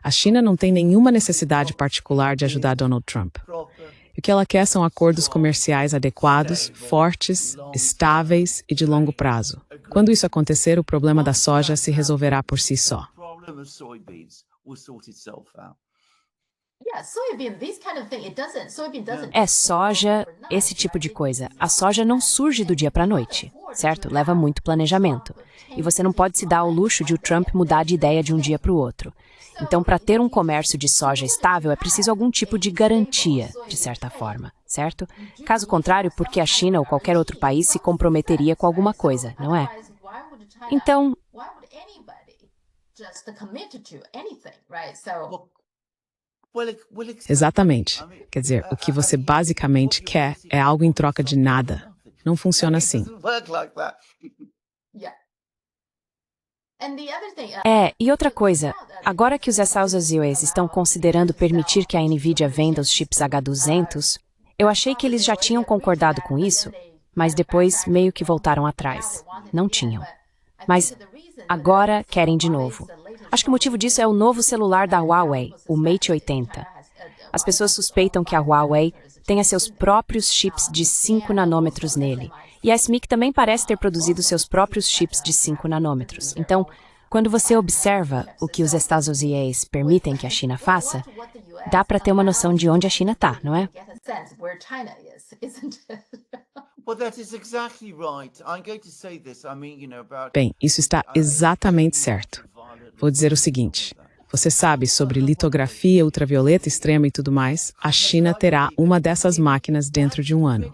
A China não tem nenhuma necessidade particular de ajudar Donald Trump. O que ela quer são acordos comerciais adequados, fortes, estáveis e de longo prazo. Quando isso acontecer, o problema da soja se resolverá por si só. É soja, esse tipo de coisa. A soja não surge do dia para a noite, certo? Leva muito planejamento. E você não pode se dar ao luxo de o Trump mudar de ideia de um dia para o outro. Então, para ter um comércio de soja estável, é preciso algum tipo de garantia, de certa forma, certo? Caso contrário, por que a China ou qualquer outro país se comprometeria com alguma coisa, não é? Então... Exatamente. Quer dizer, o que você basicamente quer é algo em troca de nada. Não funciona assim. E outra coisa, agora que os Estados Unidos estão considerando permitir que a NVIDIA venda os chips H200, eu achei que eles já tinham concordado com isso, mas depois meio que voltaram atrás. Não tinham. Mas agora querem de novo. Acho que o motivo disso é o novo celular da Huawei, o Mate 80. As pessoas suspeitam que a Huawei tenha seus próprios chips de 5 nanômetros nele. E a SMIC também parece ter produzido seus próprios chips de 5 nanômetros. Então, quando você observa o que os Estados Unidos permitem que a China faça, dá para ter uma noção de onde a China está, não é? Bem, isso está exatamente certo. Vou dizer o seguinte, você sabe, sobre litografia ultravioleta extrema e tudo mais, a China terá uma dessas máquinas dentro de um ano.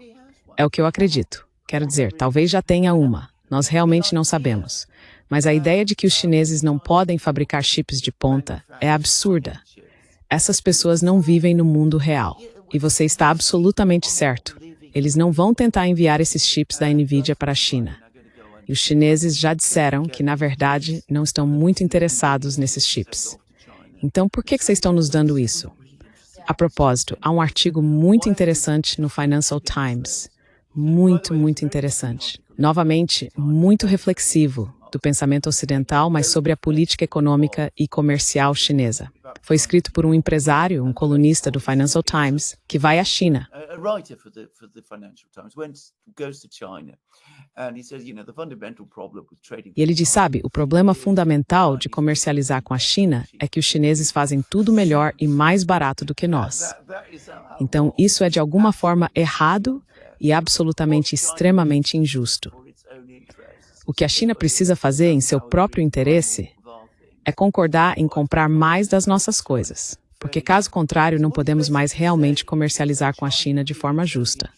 É o que eu acredito. Quero dizer, talvez já tenha uma. Nós realmente não sabemos. Mas a ideia de que os chineses não podem fabricar chips de ponta é absurda. Essas pessoas não vivem no mundo real. E você está absolutamente certo. Eles não vão tentar enviar esses chips da NVIDIA para a China. E os chineses já disseram que, na verdade, não estão muito interessados nesses chips. Então, por que vocês estão nos dando isso? A propósito, há um artigo muito interessante no Financial Times. Muito interessante. Novamente, muito reflexivo do pensamento ocidental, mas sobre a política econômica e comercial chinesa. Foi escrito por um empresário, um colunista do Financial Times, que vai à China. E ele diz, sabe, o problema fundamental de comercializar com a China é que os chineses fazem tudo melhor e mais barato do que nós. Então, isso é de alguma forma errado e absolutamente extremamente injusto. O que a China precisa fazer em seu próprio interesse é concordar em comprar mais das nossas coisas, porque caso contrário não podemos mais realmente comercializar com a China de forma justa.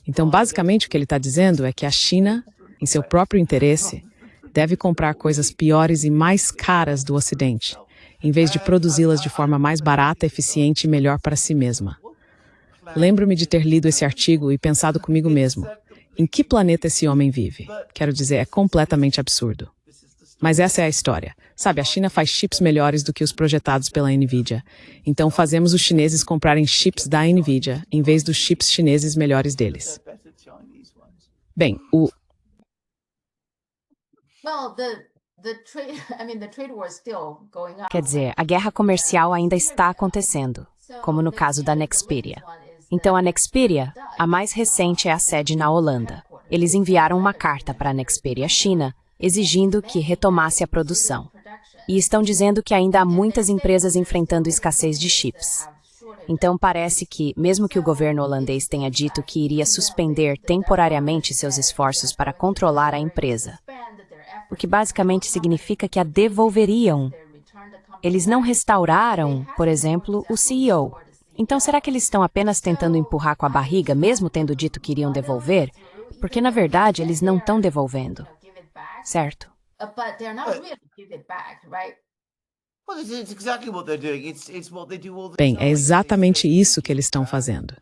Então, basicamente, o que ele está dizendo é que a China, em seu próprio interesse, deve comprar coisas piores e mais caras do Ocidente, em vez de produzi-las de forma mais barata, eficiente e melhor para si mesma. Lembro-me de ter lido esse artigo e pensado comigo mesmo, em que planeta esse homem vive? Quero dizer, é completamente absurdo. Mas essa é a história. Sabe, a China faz chips melhores do que os projetados pela NVIDIA. Então fazemos os chineses comprarem chips da NVIDIA em vez dos chips chineses melhores deles. Bem, Quer dizer, a guerra comercial ainda está acontecendo, como no caso da Nexperia. Então, a Nexperia, a mais recente, é a sede na Holanda. Eles enviaram uma carta para a Nexperia China, exigindo que retomasse a produção. E estão dizendo que ainda há muitas empresas enfrentando escassez de chips. Então, parece que, mesmo que o governo holandês tenha dito que iria suspender temporariamente seus esforços para controlar a empresa, o que basicamente significa que a devolveriam. Eles não restauraram, por exemplo, o CEO. Então, será que eles estão apenas tentando empurrar com a barriga, mesmo tendo dito que iriam devolver? Porque, na verdade, eles não estão devolvendo. Certo? Bem, é exatamente isso que eles estão fazendo.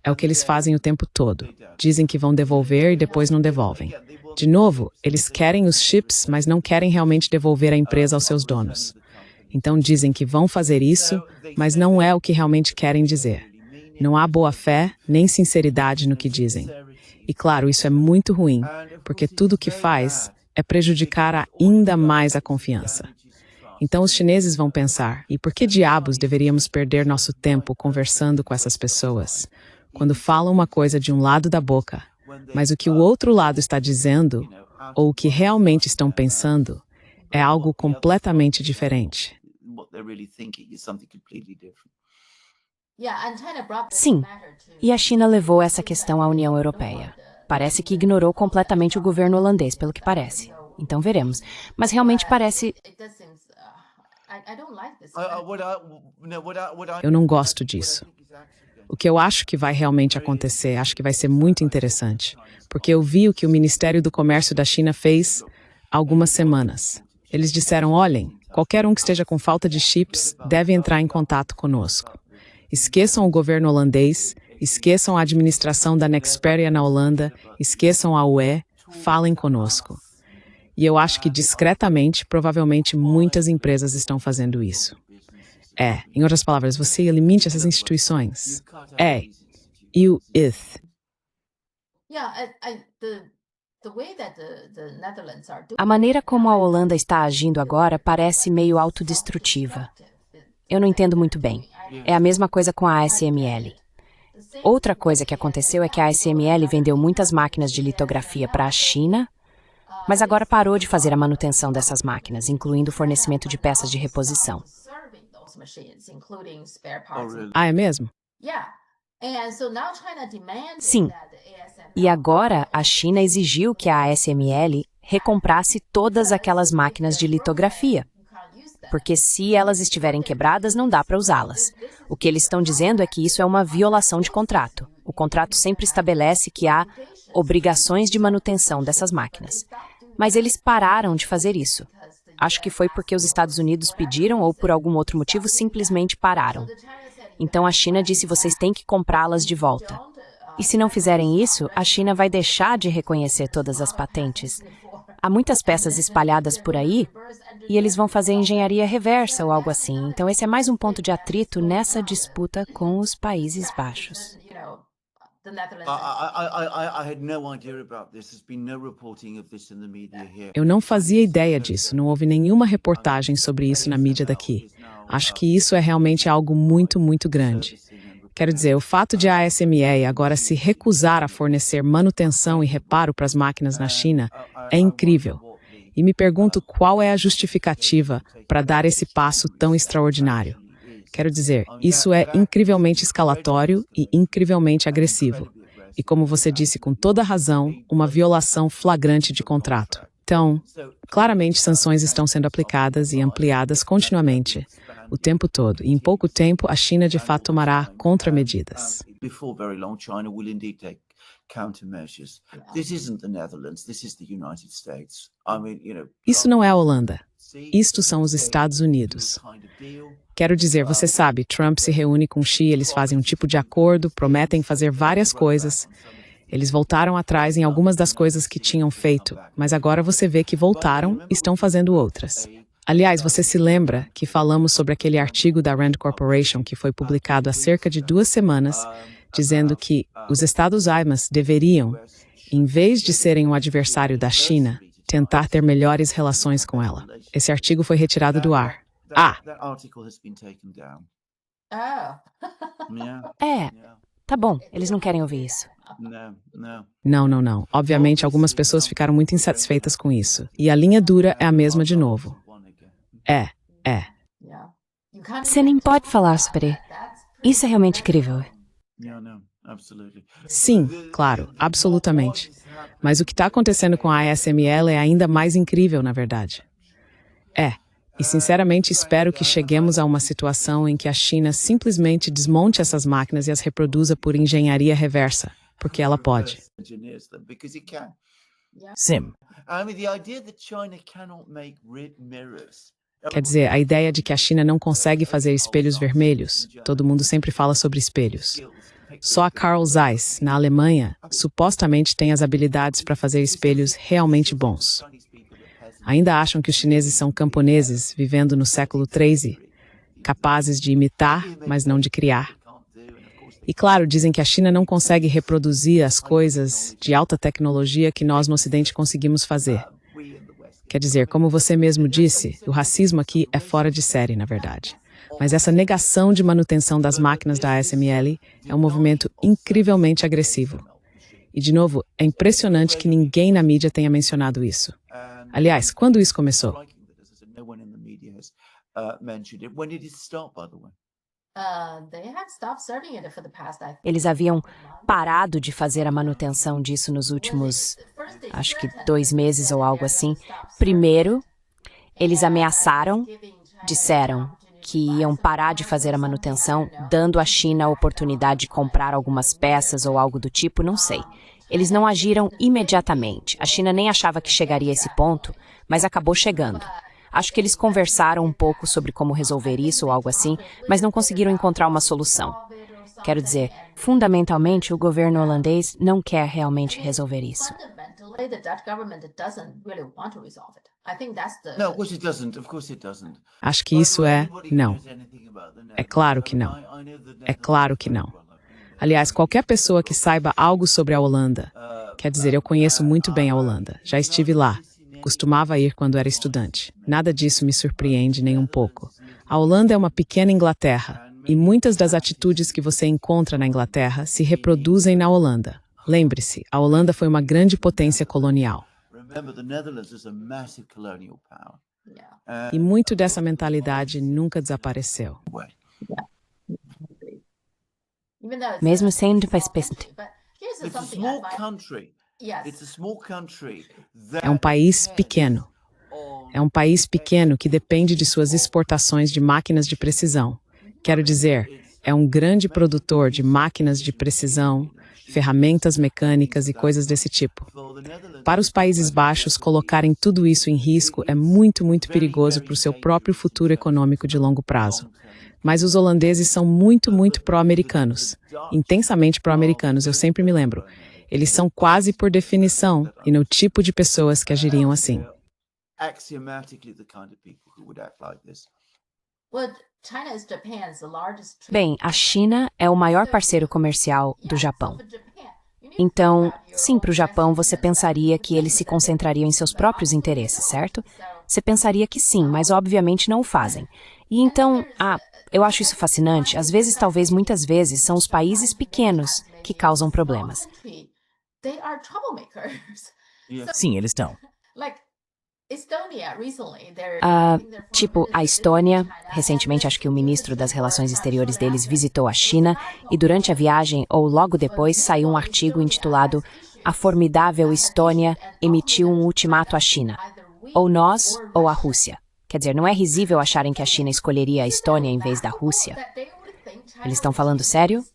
É o que eles fazem o tempo todo. Dizem que vão devolver e depois não devolvem. De novo, eles querem os chips, mas não querem realmente devolver a empresa aos seus donos. Então dizem que vão fazer isso, mas não é o que realmente querem dizer. Não há boa fé nem sinceridade no que dizem. E claro, isso é muito ruim, porque tudo o que faz é prejudicar ainda mais a confiança. Então os chineses vão pensar, e por que diabos deveríamos perder nosso tempo conversando com essas pessoas, quando falam uma coisa de um lado da boca, mas o que o outro lado está dizendo, ou o que realmente estão pensando, é algo completamente diferente. Sim, e a China levou essa questão à União Europeia. Parece que ignorou completamente o governo holandês, pelo que parece. Então veremos. Mas realmente parece... Eu não gosto disso. O que eu acho que vai realmente acontecer, acho que vai ser muito interessante, porque eu vi o que o Ministério do Comércio da China fez há algumas semanas. Eles disseram, olhem, qualquer um que esteja com falta de chips deve entrar em contato conosco. Esqueçam o governo holandês, esqueçam a administração da Nexperia na Holanda, esqueçam a UE, falem conosco. E eu acho que discretamente, provavelmente muitas empresas estão fazendo isso. Em outras palavras, você elimine essas instituições. E o ITH. A maneira como a Holanda está agindo agora parece meio autodestrutiva. Eu não entendo muito bem. É a mesma coisa com a ASML. Outra coisa que aconteceu é que a ASML vendeu muitas máquinas de litografia para a China, mas agora parou de fazer a manutenção dessas máquinas, incluindo o fornecimento de peças de reposição. É mesmo? Sim. E agora a China exigiu que a ASML recomprasse todas aquelas máquinas de litografia. porque se elas estiverem quebradas, não dá para usá-las. O que eles estão dizendo é que isso é uma violação de contrato. O contrato sempre estabelece que há obrigações de manutenção dessas máquinas. Mas eles pararam de fazer isso. Acho que foi porque os Estados Unidos pediram ou por algum outro motivo simplesmente pararam. Então a China disse: vocês têm que comprá-las de volta. E se não fizerem isso, a China vai deixar de reconhecer todas as patentes. Há muitas peças espalhadas por aí e eles vão fazer engenharia reversa ou algo assim. Então esse é mais um ponto de atrito nessa disputa com os Países Baixos. Eu não fazia ideia disso, não houve nenhuma reportagem sobre isso na mídia daqui. Acho que isso é realmente algo muito, muito grande. Quero dizer, o fato de a ASME agora se recusar a fornecer manutenção e reparo para as máquinas na China é incrível. E me pergunto qual é a justificativa para dar esse passo tão extraordinário. Quero dizer, isso é incrivelmente escalatório e incrivelmente agressivo. E como você disse com toda razão, uma violação flagrante de contrato. Então, claramente sanções estão sendo aplicadas e ampliadas continuamente, o tempo todo. E em pouco tempo, a China de fato tomará contramedidas. Isso não é a Holanda. Isto são os Estados Unidos. Quero dizer, você sabe, Trump se reúne com Xi, eles fazem um tipo de acordo, prometem fazer várias coisas. Eles voltaram atrás em algumas das coisas que tinham feito, mas agora você vê que voltaram e estão fazendo outras. Aliás, você se lembra que falamos sobre aquele artigo da Rand Corporation que foi publicado há cerca de 2 semanas, dizendo que os Estados-Unidos deveriam, em vez de serem um adversário da China, tentar ter melhores relações com ela. Esse artigo foi retirado do ar. Tá bom, eles não querem ouvir isso. Não. Obviamente, algumas pessoas ficaram muito insatisfeitas com isso. E a linha dura é a mesma de novo. Você nem pode falar sobre isso. É realmente incrível. Sim, claro, absolutamente. Mas o que está acontecendo com a ASML é ainda mais incrível, na verdade. E sinceramente espero que cheguemos a uma situação em que a China simplesmente desmonte essas máquinas e as reproduza por engenharia reversa, porque ela pode. Sim. Quer dizer, a ideia de que a China não consegue fazer espelhos vermelhos, todo mundo sempre fala sobre espelhos. Só a Carl Zeiss, na Alemanha, supostamente tem as habilidades para fazer espelhos realmente bons. Ainda acham que os chineses são camponeses, vivendo no século XIII, capazes de imitar, mas não de criar. E claro, dizem que a China não consegue reproduzir as coisas de alta tecnologia que nós no Ocidente conseguimos fazer. Quer dizer, como você mesmo disse, o racismo aqui é fora de série, na verdade. Mas essa negação de manutenção das máquinas da ASML é um movimento incrivelmente agressivo. E, de novo, é impressionante que ninguém na mídia tenha mencionado isso. Aliás, quando isso começou? Eles haviam parado de fazer a manutenção disso nos últimos, acho que 2 meses ou algo assim. Primeiro, eles ameaçaram, disseram que iam parar de fazer a manutenção, dando à China a oportunidade de comprar algumas peças ou algo do tipo, não sei. Eles não agiram imediatamente. A China nem achava que chegaria a esse ponto, mas acabou chegando. Acho que eles conversaram um pouco sobre como resolver isso ou algo assim, mas não conseguiram encontrar uma solução. Quero dizer, fundamentalmente, o governo holandês não quer realmente resolver isso. Acho que isso é não. É claro que não. É claro que não. Aliás, qualquer pessoa que saiba algo sobre a Holanda, quer dizer, eu conheço muito bem a Holanda, já estive lá, costumava ir quando era estudante. Nada disso me surpreende nem um pouco. A Holanda é uma pequena Inglaterra, e muitas das atitudes que você encontra na Inglaterra se reproduzem na Holanda. Lembre-se, a Holanda foi uma grande potência colonial. E muito dessa mentalidade nunca desapareceu. Mesmo sendo paciente. É um país pequeno. É um país pequeno que depende de suas exportações de máquinas de precisão. Quero dizer, é um grande produtor de máquinas de precisão, ferramentas mecânicas e coisas desse tipo. Para os Países Baixos, colocarem tudo isso em risco é muito, muito perigoso para o seu próprio futuro econômico de longo prazo. Mas os holandeses são muito, muito pró-americanos. Intensamente pró-americanos, eu sempre me lembro. Eles são quase por definição e no tipo de pessoas que agiriam assim. Bem, a China é o maior parceiro comercial do Japão. Então, sim, para o Japão você pensaria que eles se concentrariam em seus próprios interesses, certo? Você pensaria que sim, mas obviamente não o fazem. E então, eu acho isso fascinante. Às vezes, talvez muitas vezes, são os países pequenos que causam problemas. Sim, eles estão. Tipo, a Estônia, recentemente acho que o ministro das Relações Exteriores deles visitou a China e durante a viagem, ou logo depois, saiu um artigo intitulado A Formidável Estônia emitiu um ultimato à China. Ou nós, ou a Rússia. Quer dizer, não é risível acharem que a China escolheria a Estônia em vez da Rússia? Eles estão falando sério?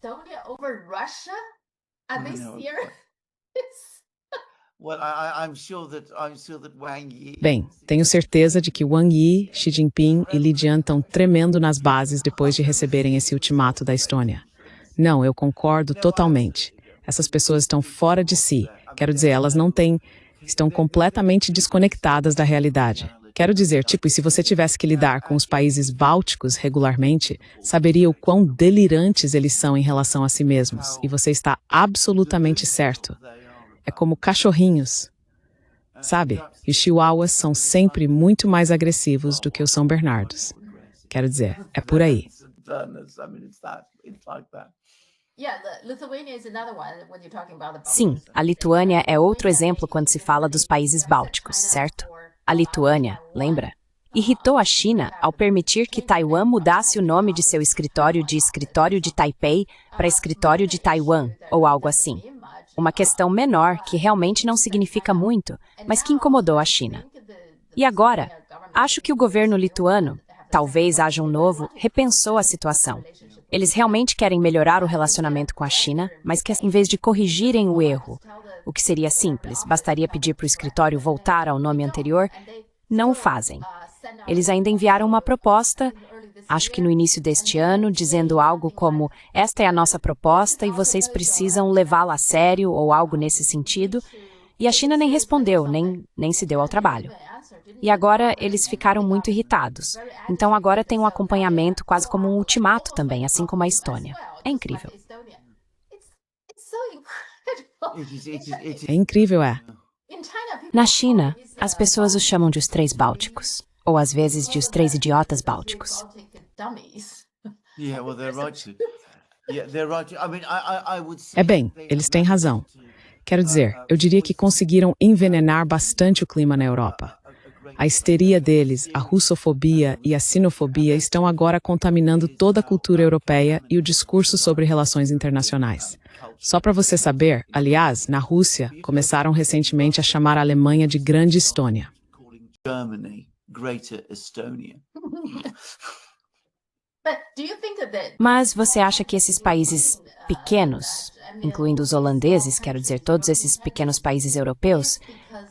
Bem, tenho certeza de que Wang Yi, Xi Jinping e Li Jian estão tremendo nas bases depois de receberem esse ultimato da Estônia. Não, eu concordo totalmente. Essas pessoas estão fora de si. Quero dizer, elas não têm... estão completamente desconectadas da realidade. Quero dizer, e se você tivesse que lidar com os países bálticos regularmente, saberia o quão delirantes eles são em relação a si mesmos. E você está absolutamente certo. É como cachorrinhos, sabe? E os chihuahuas são sempre muito mais agressivos do que os São Bernardos. Quero dizer, é por aí. Sim, a Lituânia é outro exemplo quando se fala dos países bálticos, certo? A Lituânia, lembra? Irritou a China ao permitir que Taiwan mudasse o nome de seu escritório de Escritório de Taipei para Escritório de Taiwan, ou algo assim. Uma questão menor que realmente não significa muito, mas que incomodou a China. E agora, acho que o governo lituano, talvez haja um novo, repensou a situação. Eles realmente querem melhorar o relacionamento com a China, mas que em vez de corrigirem o erro, o que seria simples, bastaria pedir para o escritório voltar ao nome anterior, não o fazem. Eles ainda enviaram uma proposta, acho que no início deste ano, dizendo algo como, esta é a nossa proposta e vocês precisam levá-la a sério ou algo nesse sentido, e a China nem respondeu, nem se deu ao trabalho. E agora eles ficaram muito irritados. Então agora tem um acompanhamento quase como um ultimato também, assim como a Estônia. É incrível. É incrível, é. Na China, as pessoas os chamam de os três bálticos, ou às vezes de os três idiotas bálticos. É bem, eles têm razão. Quero dizer, eu diria que conseguiram envenenar bastante o clima na Europa. A histeria deles, a russofobia e a sinofobia estão agora contaminando toda a cultura europeia e o discurso sobre relações internacionais. Só para você saber, aliás, na Rússia, começaram recentemente a chamar a Alemanha de Grande Estônia. Mas você acha que esses países pequenos, incluindo os holandeses, quero dizer, todos esses pequenos países europeus,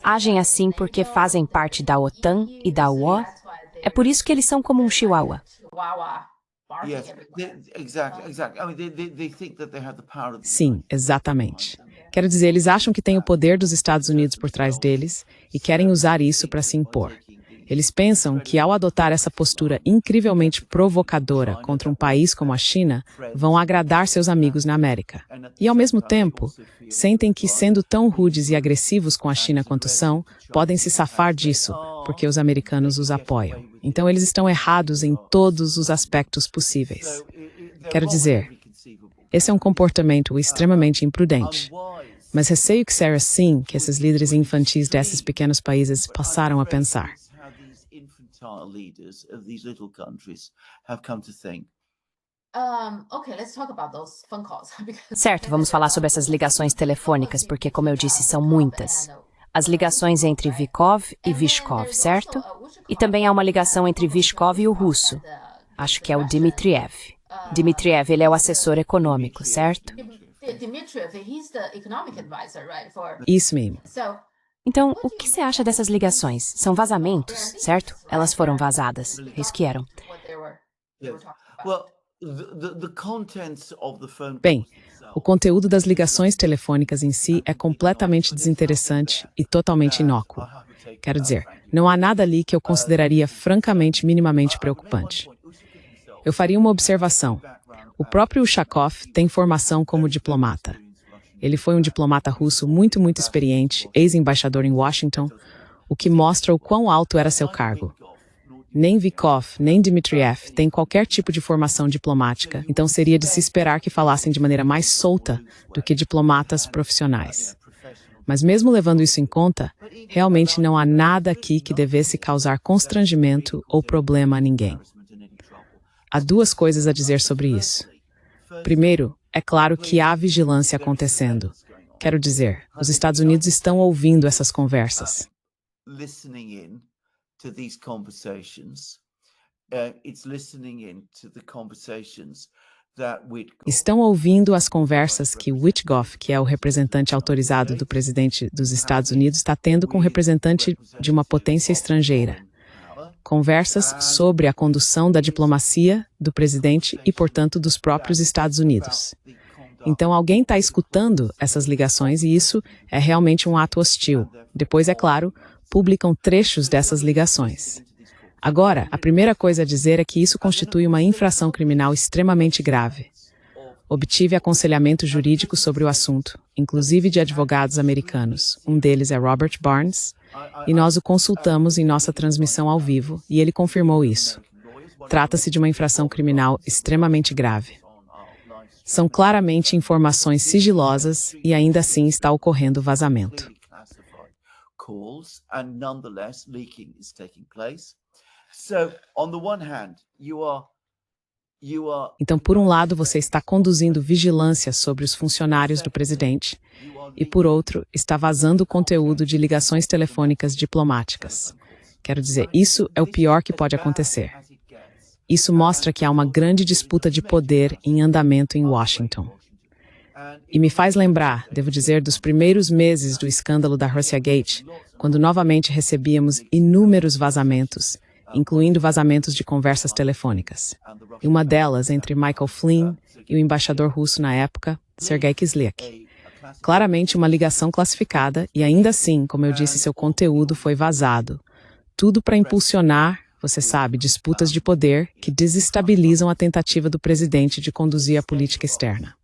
agem assim porque fazem parte da OTAN e da UE? É por isso que eles são como um chihuahua. Sim, exatamente. Quero dizer, eles acham que têm o poder dos Estados Unidos por trás deles e querem usar isso para se impor. Eles pensam que, ao adotar essa postura incrivelmente provocadora contra um país como a China, vão agradar seus amigos na América. E, ao mesmo tempo, sentem que, sendo tão rudes e agressivos com a China quanto são, podem se safar disso, porque os americanos os apoiam. Então, eles estão errados em todos os aspectos possíveis. Quero dizer, esse é um comportamento extremamente imprudente. Mas receio que seja assim que esses líderes infantis desses pequenos países passaram a pensar. Certo, vamos falar sobre essas ligações telefônicas, porque, como eu disse, são muitas. as ligações entre Vikov e Vyshkov, certo? E também há uma ligação entre Vyshkov e o russo. Acho que é o Dmitriev. Dmitriev, ele é o assessor econômico, certo? Isso mesmo. Então, o que você acha dessas ligações? São vazamentos, certo? Elas foram vazadas. É isso que eram. Bem, o conteúdo das ligações telefônicas em si é completamente desinteressante e totalmente inócuo. Quero dizer, não há nada ali que eu consideraria francamente minimamente preocupante. Eu faria uma observação. O próprio Ushakov tem formação como diplomata. Ele foi um diplomata russo muito experiente, ex-embaixador em Washington, o que mostra o quão alto era seu cargo. Nem Vikov, nem Dmitriev têm qualquer tipo de formação diplomática, então seria de se esperar que falassem de maneira mais solta do que diplomatas profissionais. Mas mesmo levando isso em conta, realmente não há nada aqui que devesse causar constrangimento ou problema a ninguém. Há duas coisas a dizer sobre isso. Primeiro, é claro que há vigilância acontecendo. Quero dizer, os Estados Unidos estão ouvindo essas conversas. Estão ouvindo as conversas que Witkoff, que é o representante autorizado do presidente dos Estados Unidos, está tendo com o representante de uma potência estrangeira. Conversas sobre a condução da diplomacia do presidente e, portanto, dos próprios Estados Unidos. Então, alguém está escutando essas ligações e isso é realmente um ato hostil. Depois, é claro, publicam trechos dessas ligações. Agora, a primeira coisa a dizer é que isso constitui uma infração criminal extremamente grave. Obtive aconselhamento jurídico sobre o assunto, inclusive de advogados americanos. Um deles é Robert Barnes, e nós o consultamos em nossa transmissão ao vivo, e ele confirmou isso. Trata-se de uma infração criminal extremamente grave. São claramente informações sigilosas e ainda assim está ocorrendo vazamento. Então, por um lado, você está conduzindo vigilância sobre os funcionários do presidente e, por outro, está vazando o conteúdo de ligações telefônicas diplomáticas. Quero dizer, isso é o pior que pode acontecer. Isso mostra que há uma grande disputa de poder em andamento em Washington. E me faz lembrar, devo dizer, dos primeiros meses do escândalo da Russiagate, quando novamente recebíamos inúmeros vazamentos, incluindo vazamentos de conversas telefônicas. E uma delas entre Michael Flynn e o embaixador russo na época, Sergei Kislyak. Claramente uma ligação classificada e ainda assim, como eu disse, seu conteúdo foi vazado. Tudo para impulsionar, você sabe, disputas de poder que desestabilizam a tentativa do presidente de conduzir a política externa.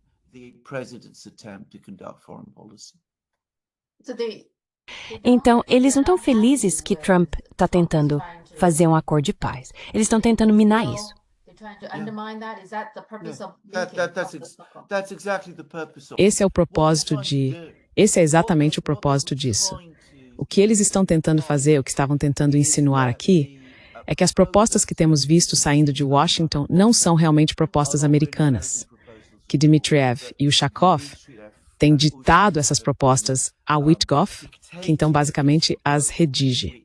Então, eles não estão felizes que Trump está tentando fazer um acordo de paz. Eles estão tentando minar isso. Esse é exatamente o propósito disso. O que eles estão tentando fazer, o que estavam tentando insinuar aqui, é que as propostas que temos visto saindo de Washington não são realmente propostas americanas. Que Dmitriev e Ushakov têm ditado essas propostas a Witkoff, que então basicamente as redige.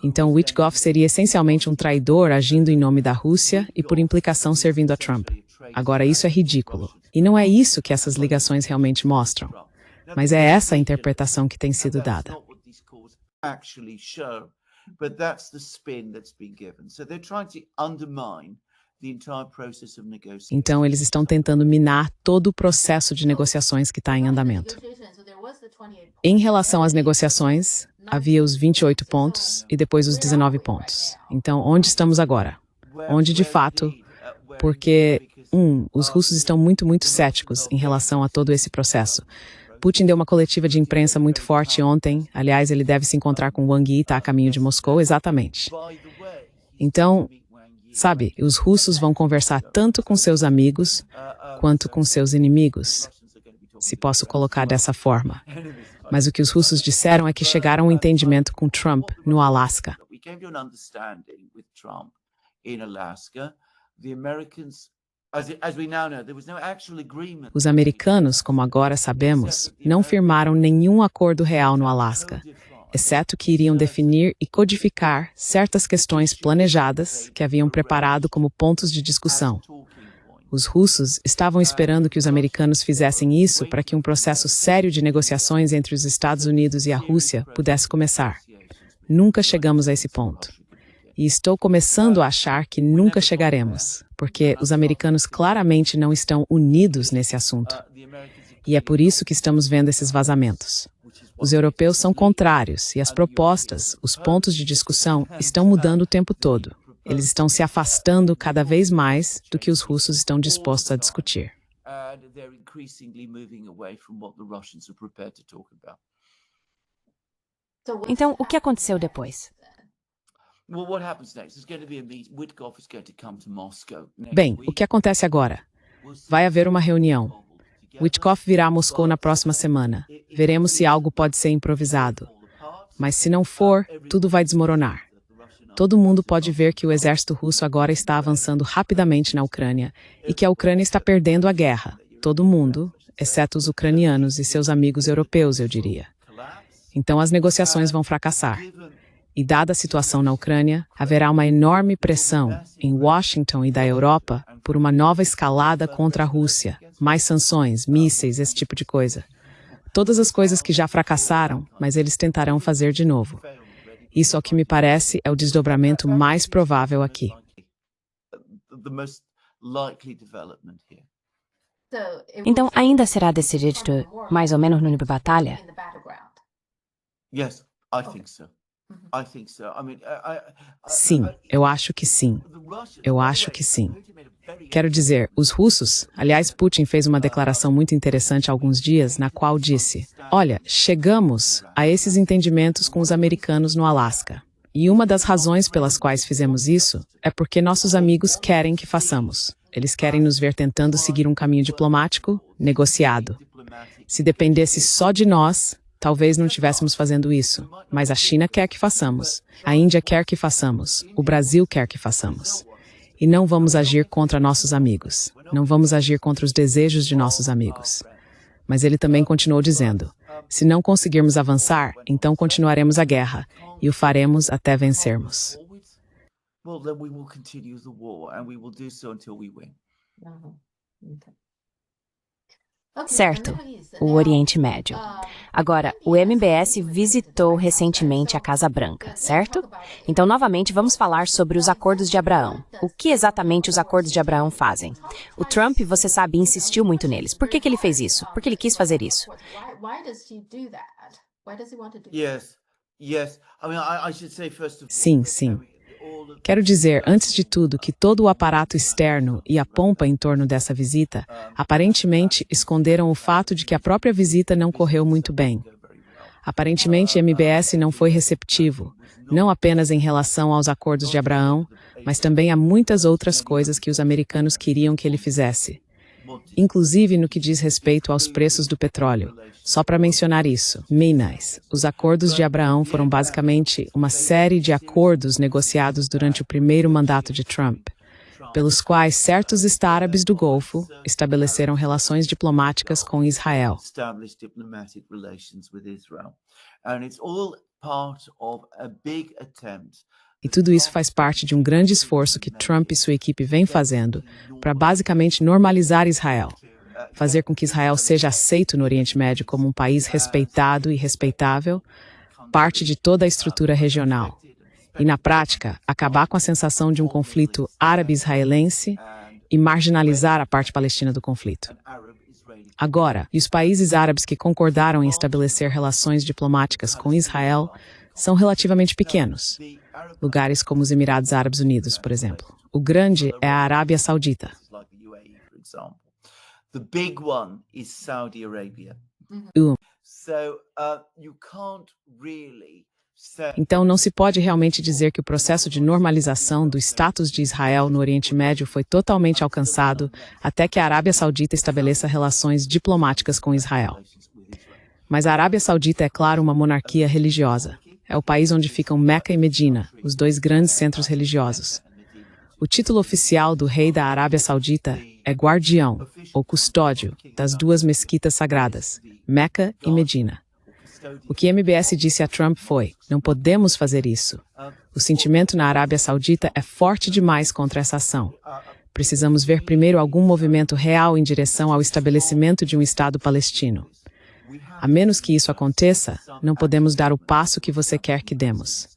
Então Witkoff seria essencialmente um traidor agindo em nome da Rússia e por implicação servindo a Trump. Agora isso é ridículo. E não é isso que essas ligações realmente mostram. Mas é essa a interpretação que tem sido dada. Então, eles estão tentando minar todo o processo de negociações que está em andamento. Em relação às negociações, havia os 28 pontos e depois os 19 pontos. Então, onde estamos agora? Onde, de fato, porque, os russos estão muito céticos em relação a todo esse processo. Putin deu uma coletiva de imprensa muito forte ontem. Aliás, ele deve se encontrar com Wang Yi, está a caminho de Moscou, exatamente. Então, sabe, os russos vão conversar tanto com seus amigos quanto com seus inimigos, se posso colocar dessa forma. Mas o que os russos disseram é que chegaram a um entendimento com Trump no Alasca. Os americanos, como agora sabemos, não firmaram nenhum acordo real no Alasca, exceto que iriam definir e codificar certas questões planejadas que haviam preparado como pontos de discussão. Os russos estavam esperando que os americanos fizessem isso para que um processo sério de negociações entre os Estados Unidos e a Rússia pudesse começar. Nunca chegamos a esse ponto. E estou começando a achar que nunca chegaremos, porque os americanos claramente não estão unidos nesse assunto. E é por isso que estamos vendo esses vazamentos. Os europeus são contrários e as propostas, os pontos de discussão, estão mudando o tempo todo. Eles estão se afastando cada vez mais do que os russos estão dispostos a discutir. Então, o que aconteceu depois? Bem, o que acontece agora? Vai haver uma reunião. Witkoff virá a Moscou na próxima semana. Veremos se algo pode ser improvisado. Mas se não for, tudo vai desmoronar. Todo mundo pode ver que o exército russo agora está avançando rapidamente na Ucrânia e que a Ucrânia está perdendo a guerra. Todo mundo, exceto os ucranianos e seus amigos europeus, eu diria. Então as negociações vão fracassar. E dada a situação na Ucrânia, haverá uma enorme pressão em Washington e da Europa por uma nova escalada contra a Rússia, mais sanções, mísseis, esse tipo de coisa. Todas as coisas que já fracassaram, mas eles tentarão fazer de novo. Isso, ao que me parece, é o desdobramento mais provável aqui. Então, ainda será decidido mais ou menos no nível de batalha? Sim, eu acho que sim. Eu acho que sim. Quero dizer, os russos, aliás, Putin fez uma declaração muito interessante há alguns dias, na qual disse: olha, chegamos a esses entendimentos com os americanos no Alasca. E uma das razões pelas quais fizemos isso é porque nossos amigos querem que façamos. Eles querem nos ver tentando seguir um caminho diplomático, negociado. Se dependesse só de nós, talvez não estivéssemos fazendo isso, mas a China quer que façamos, a Índia quer que façamos, o Brasil quer que façamos. E não vamos agir contra nossos amigos, não vamos agir contra os desejos de nossos amigos. Mas ele também continuou dizendo: se não conseguirmos avançar, então continuaremos a guerra, e o faremos até vencermos. Certo, o Oriente Médio. Agora, o MBS visitou recentemente a Casa Branca, certo? Então, novamente, vamos falar sobre os Acordos de Abraão. O que exatamente os Acordos de Abraão fazem? O Trump, você sabe, insistiu muito neles. Por que ele fez isso? Por que ele quis fazer isso? Sim, sim. Quero dizer, antes de tudo, que todo o aparato externo e a pompa em torno dessa visita, aparentemente esconderam o fato de que a própria visita não correu muito bem. Aparentemente, o MBS não foi receptivo, não apenas em relação aos Acordos de Abraão, mas também a muitas outras coisas que os americanos queriam que ele fizesse. Inclusive no que diz respeito aos preços do petróleo. Só para mencionar isso, Minas, os Acordos de Abraão foram basicamente uma série de acordos negociados durante o primeiro mandato de Trump, pelos quais certos árabes do Golfo estabeleceram relações diplomáticas com Israel. E tudo isso faz parte de um grande esforço que Trump e sua equipe vêm fazendo para basicamente normalizar Israel, fazer com que Israel seja aceito no Oriente Médio como um país respeitado e respeitável, parte de toda a estrutura regional. E, na prática, acabar com a sensação de um conflito árabe-israelense e marginalizar a parte palestina do conflito. Agora, e os países árabes que concordaram em estabelecer relações diplomáticas com Israel são relativamente pequenos. Lugares como os Emirados Árabes Unidos, por exemplo. O grande é a Arábia Saudita. Então, não se pode realmente dizer que o processo de normalização do status de Israel no Oriente Médio foi totalmente alcançado até que a Arábia Saudita estabeleça relações diplomáticas com Israel. Mas a Arábia Saudita é, claro, uma monarquia religiosa. É o país onde ficam Meca e Medina, os dois grandes centros religiosos. O título oficial do rei da Arábia Saudita é guardião, ou custódio, das duas mesquitas sagradas, Meca e Medina. O que MBS disse a Trump foi: não podemos fazer isso. O sentimento na Arábia Saudita é forte demais contra essa ação. Precisamos ver primeiro algum movimento real em direção ao estabelecimento de um Estado palestino. A menos que isso aconteça, não podemos dar o passo que você quer que demos.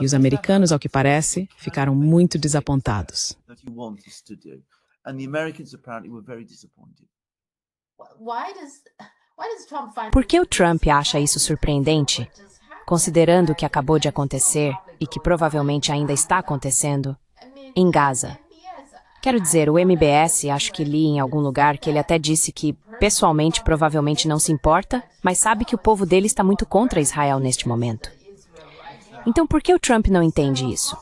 E os americanos, ao que parece, ficaram muito desapontados. Por que o Trump acha isso surpreendente, considerando o que acabou de acontecer e que provavelmente ainda está acontecendo em Gaza? Quero dizer, o MBS, acho que li em algum lugar que ele até disse que, pessoalmente, provavelmente não se importa, mas sabe que o povo dele está muito contra Israel neste momento. Então, por que o Trump não entende isso?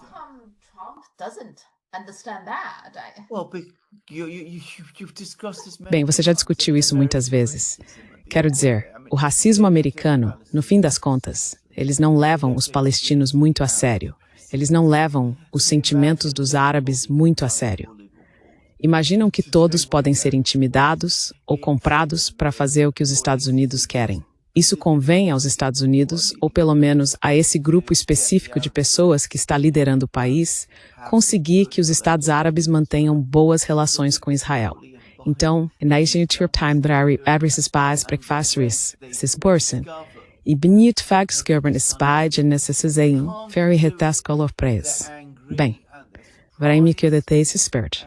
Bem, você já discutiu isso muitas vezes. Quero dizer, o racismo americano, no fim das contas, eles não levam os palestinos muito a sério. Eles não levam os sentimentos dos árabes muito a sério. Imaginam que todos podem ser intimidados ou comprados para fazer o que os Estados Unidos querem. Isso convém aos Estados Unidos, ou pelo menos a esse grupo específico de pessoas que está liderando o país, conseguir que os Estados Árabes mantenham boas relações com Israel. Então, na time para adresses pais para que faça isso, e benit fagsgerben spide necessizem ferry retas color pres. Bem, vai me que de esse spirit.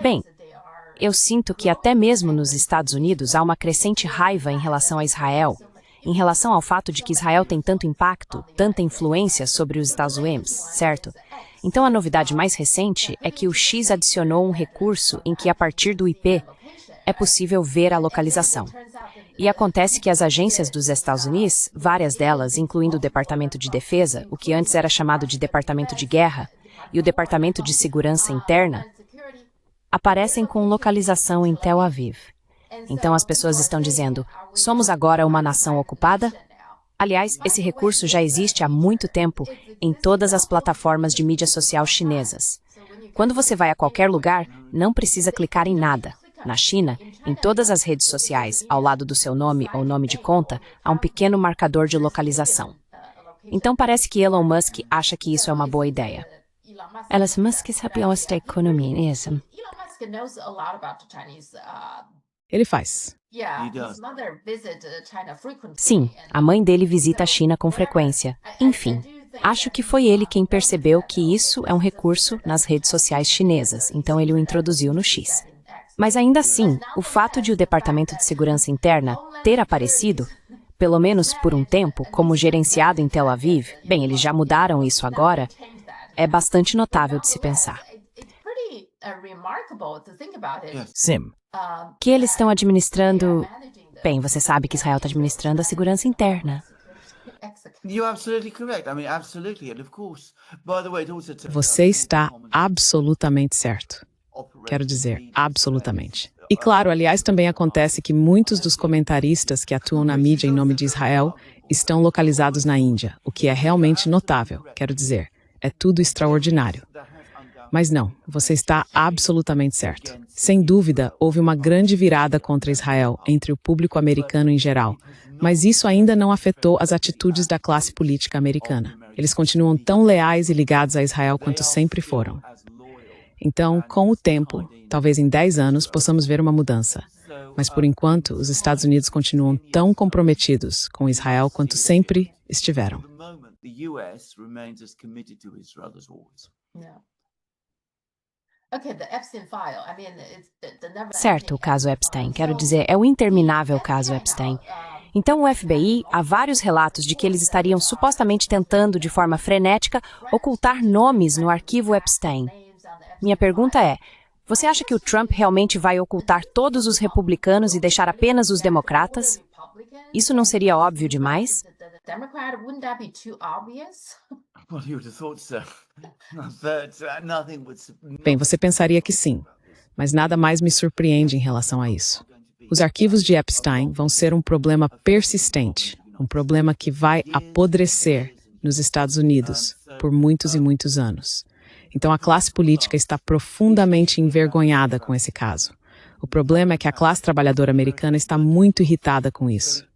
Bem, eu sinto que até mesmo nos Estados Unidos há uma crescente raiva em relação a Israel, em relação ao fato de que Israel tem tanto impacto, tanta influência sobre os Estados Unidos, certo? Então a novidade mais recente é que o X adicionou um recurso em que, a partir do IP, é possível ver a localização. E acontece que as agências dos Estados Unidos, várias delas, incluindo o Departamento de Defesa, o que antes era chamado de Departamento de Guerra, e o Departamento de Segurança Interna, aparecem com localização em Tel Aviv. Então as pessoas estão dizendo: somos agora uma nação ocupada? Aliás, esse recurso já existe há muito tempo em todas as plataformas de mídia social chinesas. Quando você vai a qualquer lugar, não precisa clicar em nada. Na China, em todas as redes sociais, ao lado do seu nome ou nome de conta, há um pequeno marcador de localização. Então parece que Elon Musk acha que isso é uma boa ideia. Elon Musk sabe esta economia, isso. Ele faz. Sim, a mãe dele visita a China com frequência. Enfim, acho que foi ele quem percebeu que isso é um recurso nas redes sociais chinesas, então ele o introduziu no X. Mas ainda assim, o fato de o Departamento de Segurança Interna ter aparecido, pelo menos por um tempo, como gerenciado em Tel Aviv, bem, eles já mudaram isso agora, é bastante notável de se pensar. Sim. Que eles estão administrando... Bem, você sabe que Israel está administrando a segurança interna. Você está absolutamente certo. Quero dizer, absolutamente. E claro, aliás, também acontece que muitos dos comentaristas que atuam na mídia em nome de Israel estão localizados na Índia, o que é realmente notável. Quero dizer, é tudo extraordinário. Mas não, você está absolutamente certo. Sem dúvida, houve uma grande virada contra Israel entre o público americano em geral, mas isso ainda não afetou as atitudes da classe política americana. Eles continuam tão leais e ligados a Israel quanto sempre foram. Então, com o tempo, talvez em 10 anos, possamos ver uma mudança. Mas, por enquanto, os Estados Unidos continuam tão comprometidos com Israel quanto sempre estiveram. Certo, o caso Epstein. Quero dizer, é o interminável caso Epstein. Então, o FBI, há vários relatos de que eles estariam supostamente tentando, de forma frenética, ocultar nomes no arquivo Epstein. Minha pergunta é, você acha que o Trump realmente vai ocultar todos os republicanos e deixar apenas os democratas? Isso não seria óbvio demais? Bem, você pensaria que sim, mas nada mais me surpreende em relação a isso. Os arquivos de Epstein vão ser um problema persistente, um problema que vai apodrecer nos Estados Unidos por muitos e muitos anos. Então a classe política está profundamente envergonhada com esse caso. O problema é que a classe trabalhadora americana está muito irritada com isso.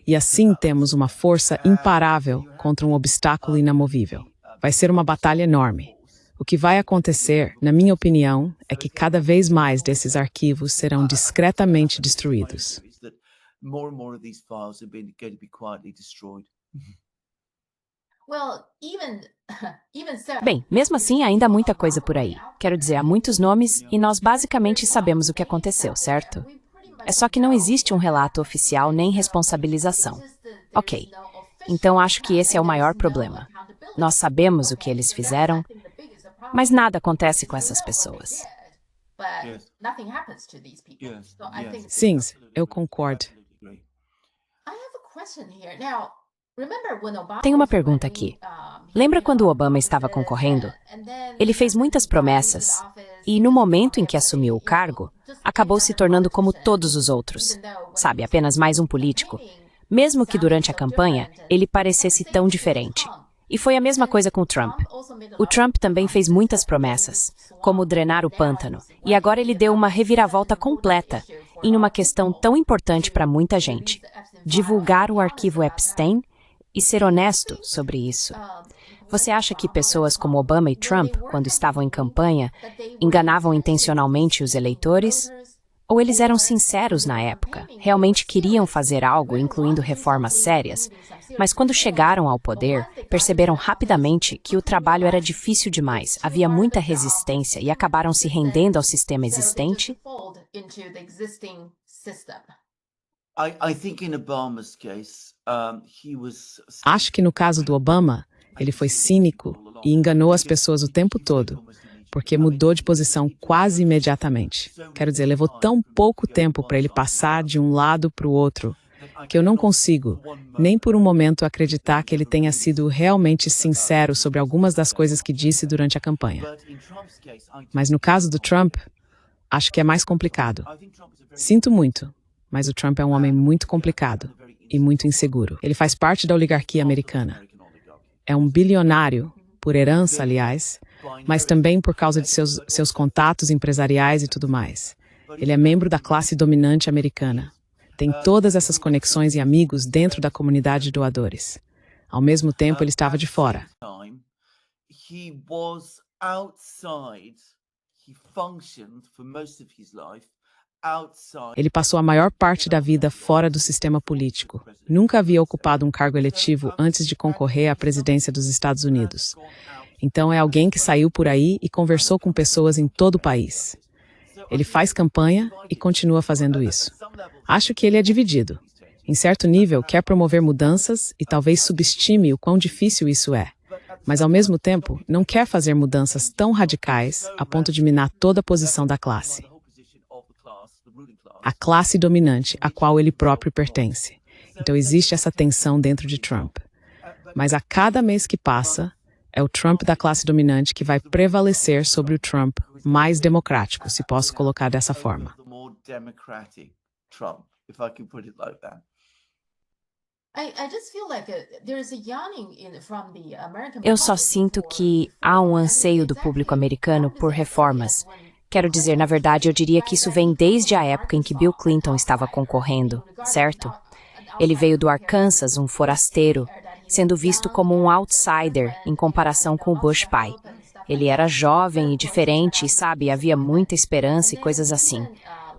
E assim temos uma força imparável contra um obstáculo inamovível. Vai ser uma batalha enorme. O que vai acontecer, na minha opinião, é que cada vez mais desses arquivos serão discretamente destruídos. Bem, mesmo assim, ainda há muita coisa por aí. Quero dizer, há muitos nomes e nós basicamente sabemos o que aconteceu, certo? É só que não existe um relato oficial nem responsabilização. Ok, então acho que esse é o maior problema. Nós sabemos o que eles fizeram, mas nada acontece com essas pessoas. Sim, eu concordo. Tem uma pergunta aqui. Lembra quando o Obama estava concorrendo? Ele fez muitas promessas e, no momento em que assumiu o cargo, acabou se tornando como todos os outros. Sabe, apenas mais um político. Mesmo que durante a campanha, ele parecesse tão diferente. E foi a mesma coisa com o Trump. O Trump também fez muitas promessas, como drenar o pântano, e agora ele deu uma reviravolta completa em uma questão tão importante para muita gente: divulgar o arquivo Epstein e ser honesto sobre isso. Você acha que pessoas como Obama e Trump, quando estavam em campanha, enganavam intencionalmente os eleitores? Ou eles eram sinceros na época, realmente queriam fazer algo, incluindo reformas sérias, mas quando chegaram ao poder, perceberam rapidamente que o trabalho era difícil demais, havia muita resistência e acabaram se rendendo ao sistema existente? Acho que no caso do Obama, ele foi cínico e enganou as pessoas o tempo todo, porque mudou de posição quase imediatamente. Quero dizer, levou tão pouco tempo para ele passar de um lado para o outro, que eu não consigo, nem por um momento, acreditar que ele tenha sido realmente sincero sobre algumas das coisas que disse durante a campanha. Mas no caso do Trump, acho que é mais complicado. Sinto muito, mas o Trump é um homem muito complicado e muito inseguro. Ele faz parte da oligarquia americana. É um bilionário, por herança, aliás, mas também por causa de seus contatos empresariais e tudo mais. Ele é membro da classe dominante americana. Tem todas essas conexões e amigos dentro da comunidade de doadores. Ao mesmo tempo, ele estava de fora. Ele passou a maior parte da vida fora do sistema político. Nunca havia ocupado um cargo eletivo antes de concorrer à presidência dos Estados Unidos. Então é alguém que saiu por aí e conversou com pessoas em todo o país. Ele faz campanha e continua fazendo isso. Acho que ele é dividido. Em certo nível, quer promover mudanças e talvez subestime o quão difícil isso é. Mas, ao mesmo tempo, não quer fazer mudanças tão radicais a ponto de minar toda a posição da classe. A classe dominante a qual ele próprio pertence. Então existe essa tensão dentro de Trump. Mas a cada mês que passa, é o Trump da classe dominante que vai prevalecer sobre o Trump mais democrático, se posso colocar dessa forma. Eu só sinto que há um anseio do público americano por reformas. Quero dizer, na verdade, eu diria que isso vem desde a época em que Bill Clinton estava concorrendo, certo? Ele veio do Arkansas, um forasteiro, sendo visto como um outsider em comparação com o Bush pai. Ele era jovem e diferente e, sabe, havia muita esperança e coisas assim.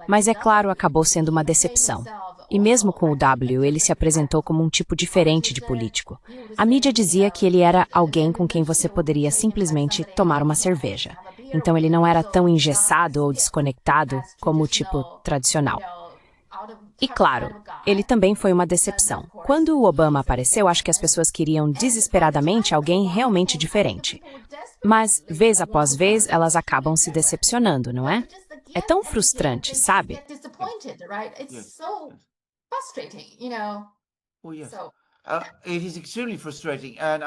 Mas, é claro, acabou sendo uma decepção. E mesmo com o W, ele se apresentou como um tipo diferente de político. A mídia dizia que ele era alguém com quem você poderia simplesmente tomar uma cerveja. Então ele não era tão engessado ou desconectado como o tipo tradicional. E claro, ele também foi uma decepção. Quando o Obama apareceu, acho que as pessoas queriam desesperadamente alguém realmente diferente. Mas, vez após vez, elas acabam se decepcionando, não é? É tão frustrante, sabe?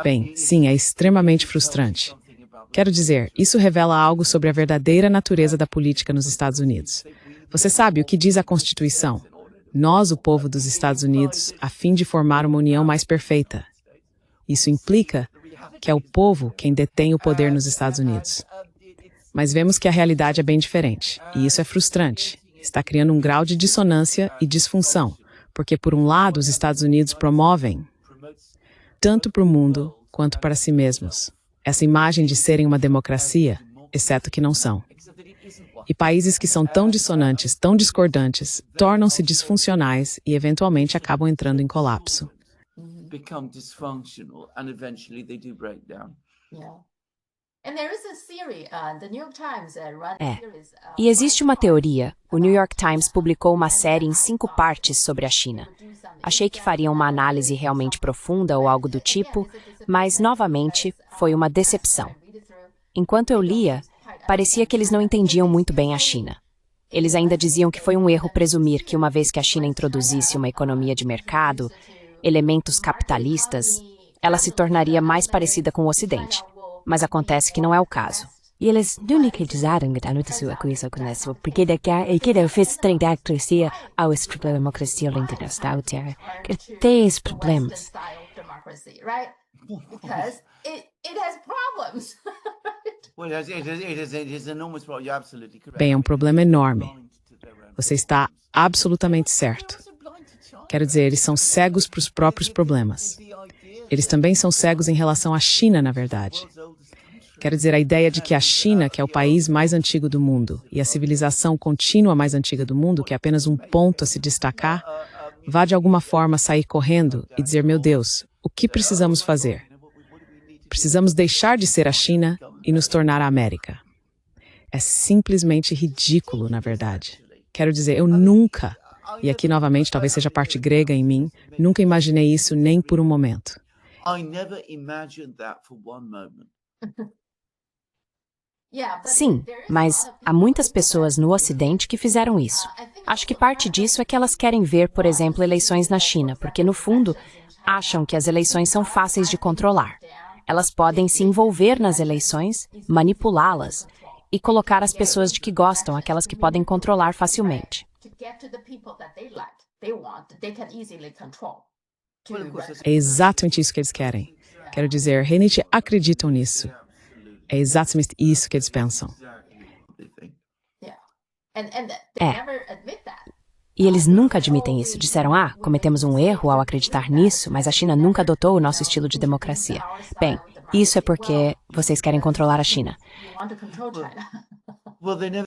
Bem, sim, é extremamente frustrante. Quero dizer, isso revela algo sobre a verdadeira natureza da política nos Estados Unidos. Você sabe o que diz a Constituição? nós, o povo dos Estados Unidos, a fim de formar uma união mais perfeita. Isso implica que é o povo quem detém o poder nos Estados Unidos. Mas vemos que a realidade é bem diferente, e isso é frustrante. Está criando um grau de dissonância e disfunção, porque, por um lado, os Estados Unidos promovem, tanto para o mundo quanto para si mesmos, essa imagem de serem uma democracia, exceto que não são. E países que são tão dissonantes, tão discordantes, tornam-se disfuncionais e, eventualmente, acabam entrando em colapso. Become dysfunctional and eventually they do break down. E existe uma teoria. O New York Times publicou uma série em 5 partes sobre a China. Achei que faria uma análise realmente profunda ou algo do tipo, mas, novamente, foi uma decepção. Enquanto eu lia, parecia que eles não entendiam muito bem a China. Eles ainda diziam que foi um erro presumir que, uma vez que a China introduzisse uma economia de mercado, elementos capitalistas, ela se tornaria mais parecida com o Ocidente. Mas acontece que não é o caso. E eles não liquidizaram com isso, porque ele fez democracia ao democracia internacional. Tem esses problemas. Bem, é um problema enorme. Você está absolutamente certo. Quero dizer, eles são cegos para os próprios problemas. Eles também são cegos em relação à China, na verdade. Quero dizer, a ideia de que a China, que é o país mais antigo do mundo, e a civilização contínua mais antiga do mundo, que é apenas um ponto a se destacar, vá de alguma forma sair correndo e dizer, meu Deus, o que precisamos fazer? Precisamos deixar de ser a China e nos tornar a América. É simplesmente ridículo, na verdade. Quero dizer, eu nunca, e aqui novamente talvez seja a parte grega em mim, nunca imaginei isso nem por um momento. I never imagined that for one moment. Sim, mas há muitas pessoas no Ocidente que fizeram isso. Acho que parte disso é que elas querem ver, por exemplo, eleições na China, porque, no fundo, acham que as eleições são fáceis de controlar. Elas podem se envolver nas eleições, manipulá-las e colocar as pessoas de que gostam, aquelas que podem controlar facilmente. É exatamente isso que eles querem. Quero dizer, realmente acreditam nisso. É exatamente isso que eles pensam. E eles nunca admitem isso. Disseram, cometemos um erro ao acreditar nisso, mas a China nunca adotou o nosso estilo de democracia. Bem, isso é porque vocês querem controlar a China.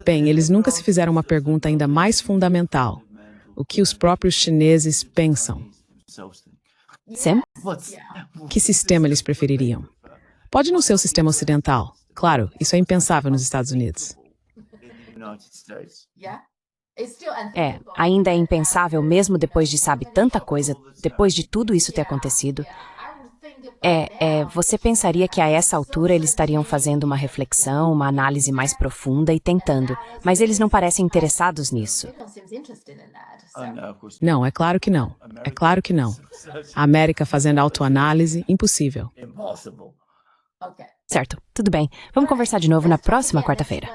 Bem, eles nunca se fizeram uma pergunta ainda mais fundamental. O que os próprios chineses pensam? Sim? Que sistema eles prefeririam? Pode não ser o sistema ocidental. Claro, isso é impensável nos Estados Unidos. Ainda é impensável mesmo depois de, tanta coisa, depois de tudo isso ter acontecido. Você pensaria que a essa altura eles estariam fazendo uma reflexão, uma análise mais profunda e tentando, mas eles não parecem interessados nisso. Não, é claro que não. É claro que não. A América fazendo autoanálise, impossível. Certo, tudo bem. Vamos conversar de novo na próxima quarta-feira.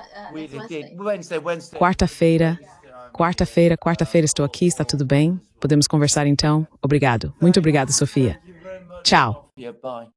Quarta-feira, estou aqui, está tudo bem? Podemos conversar então? Obrigado. Muito obrigado, Sofia. Tchau. Yeah, bye.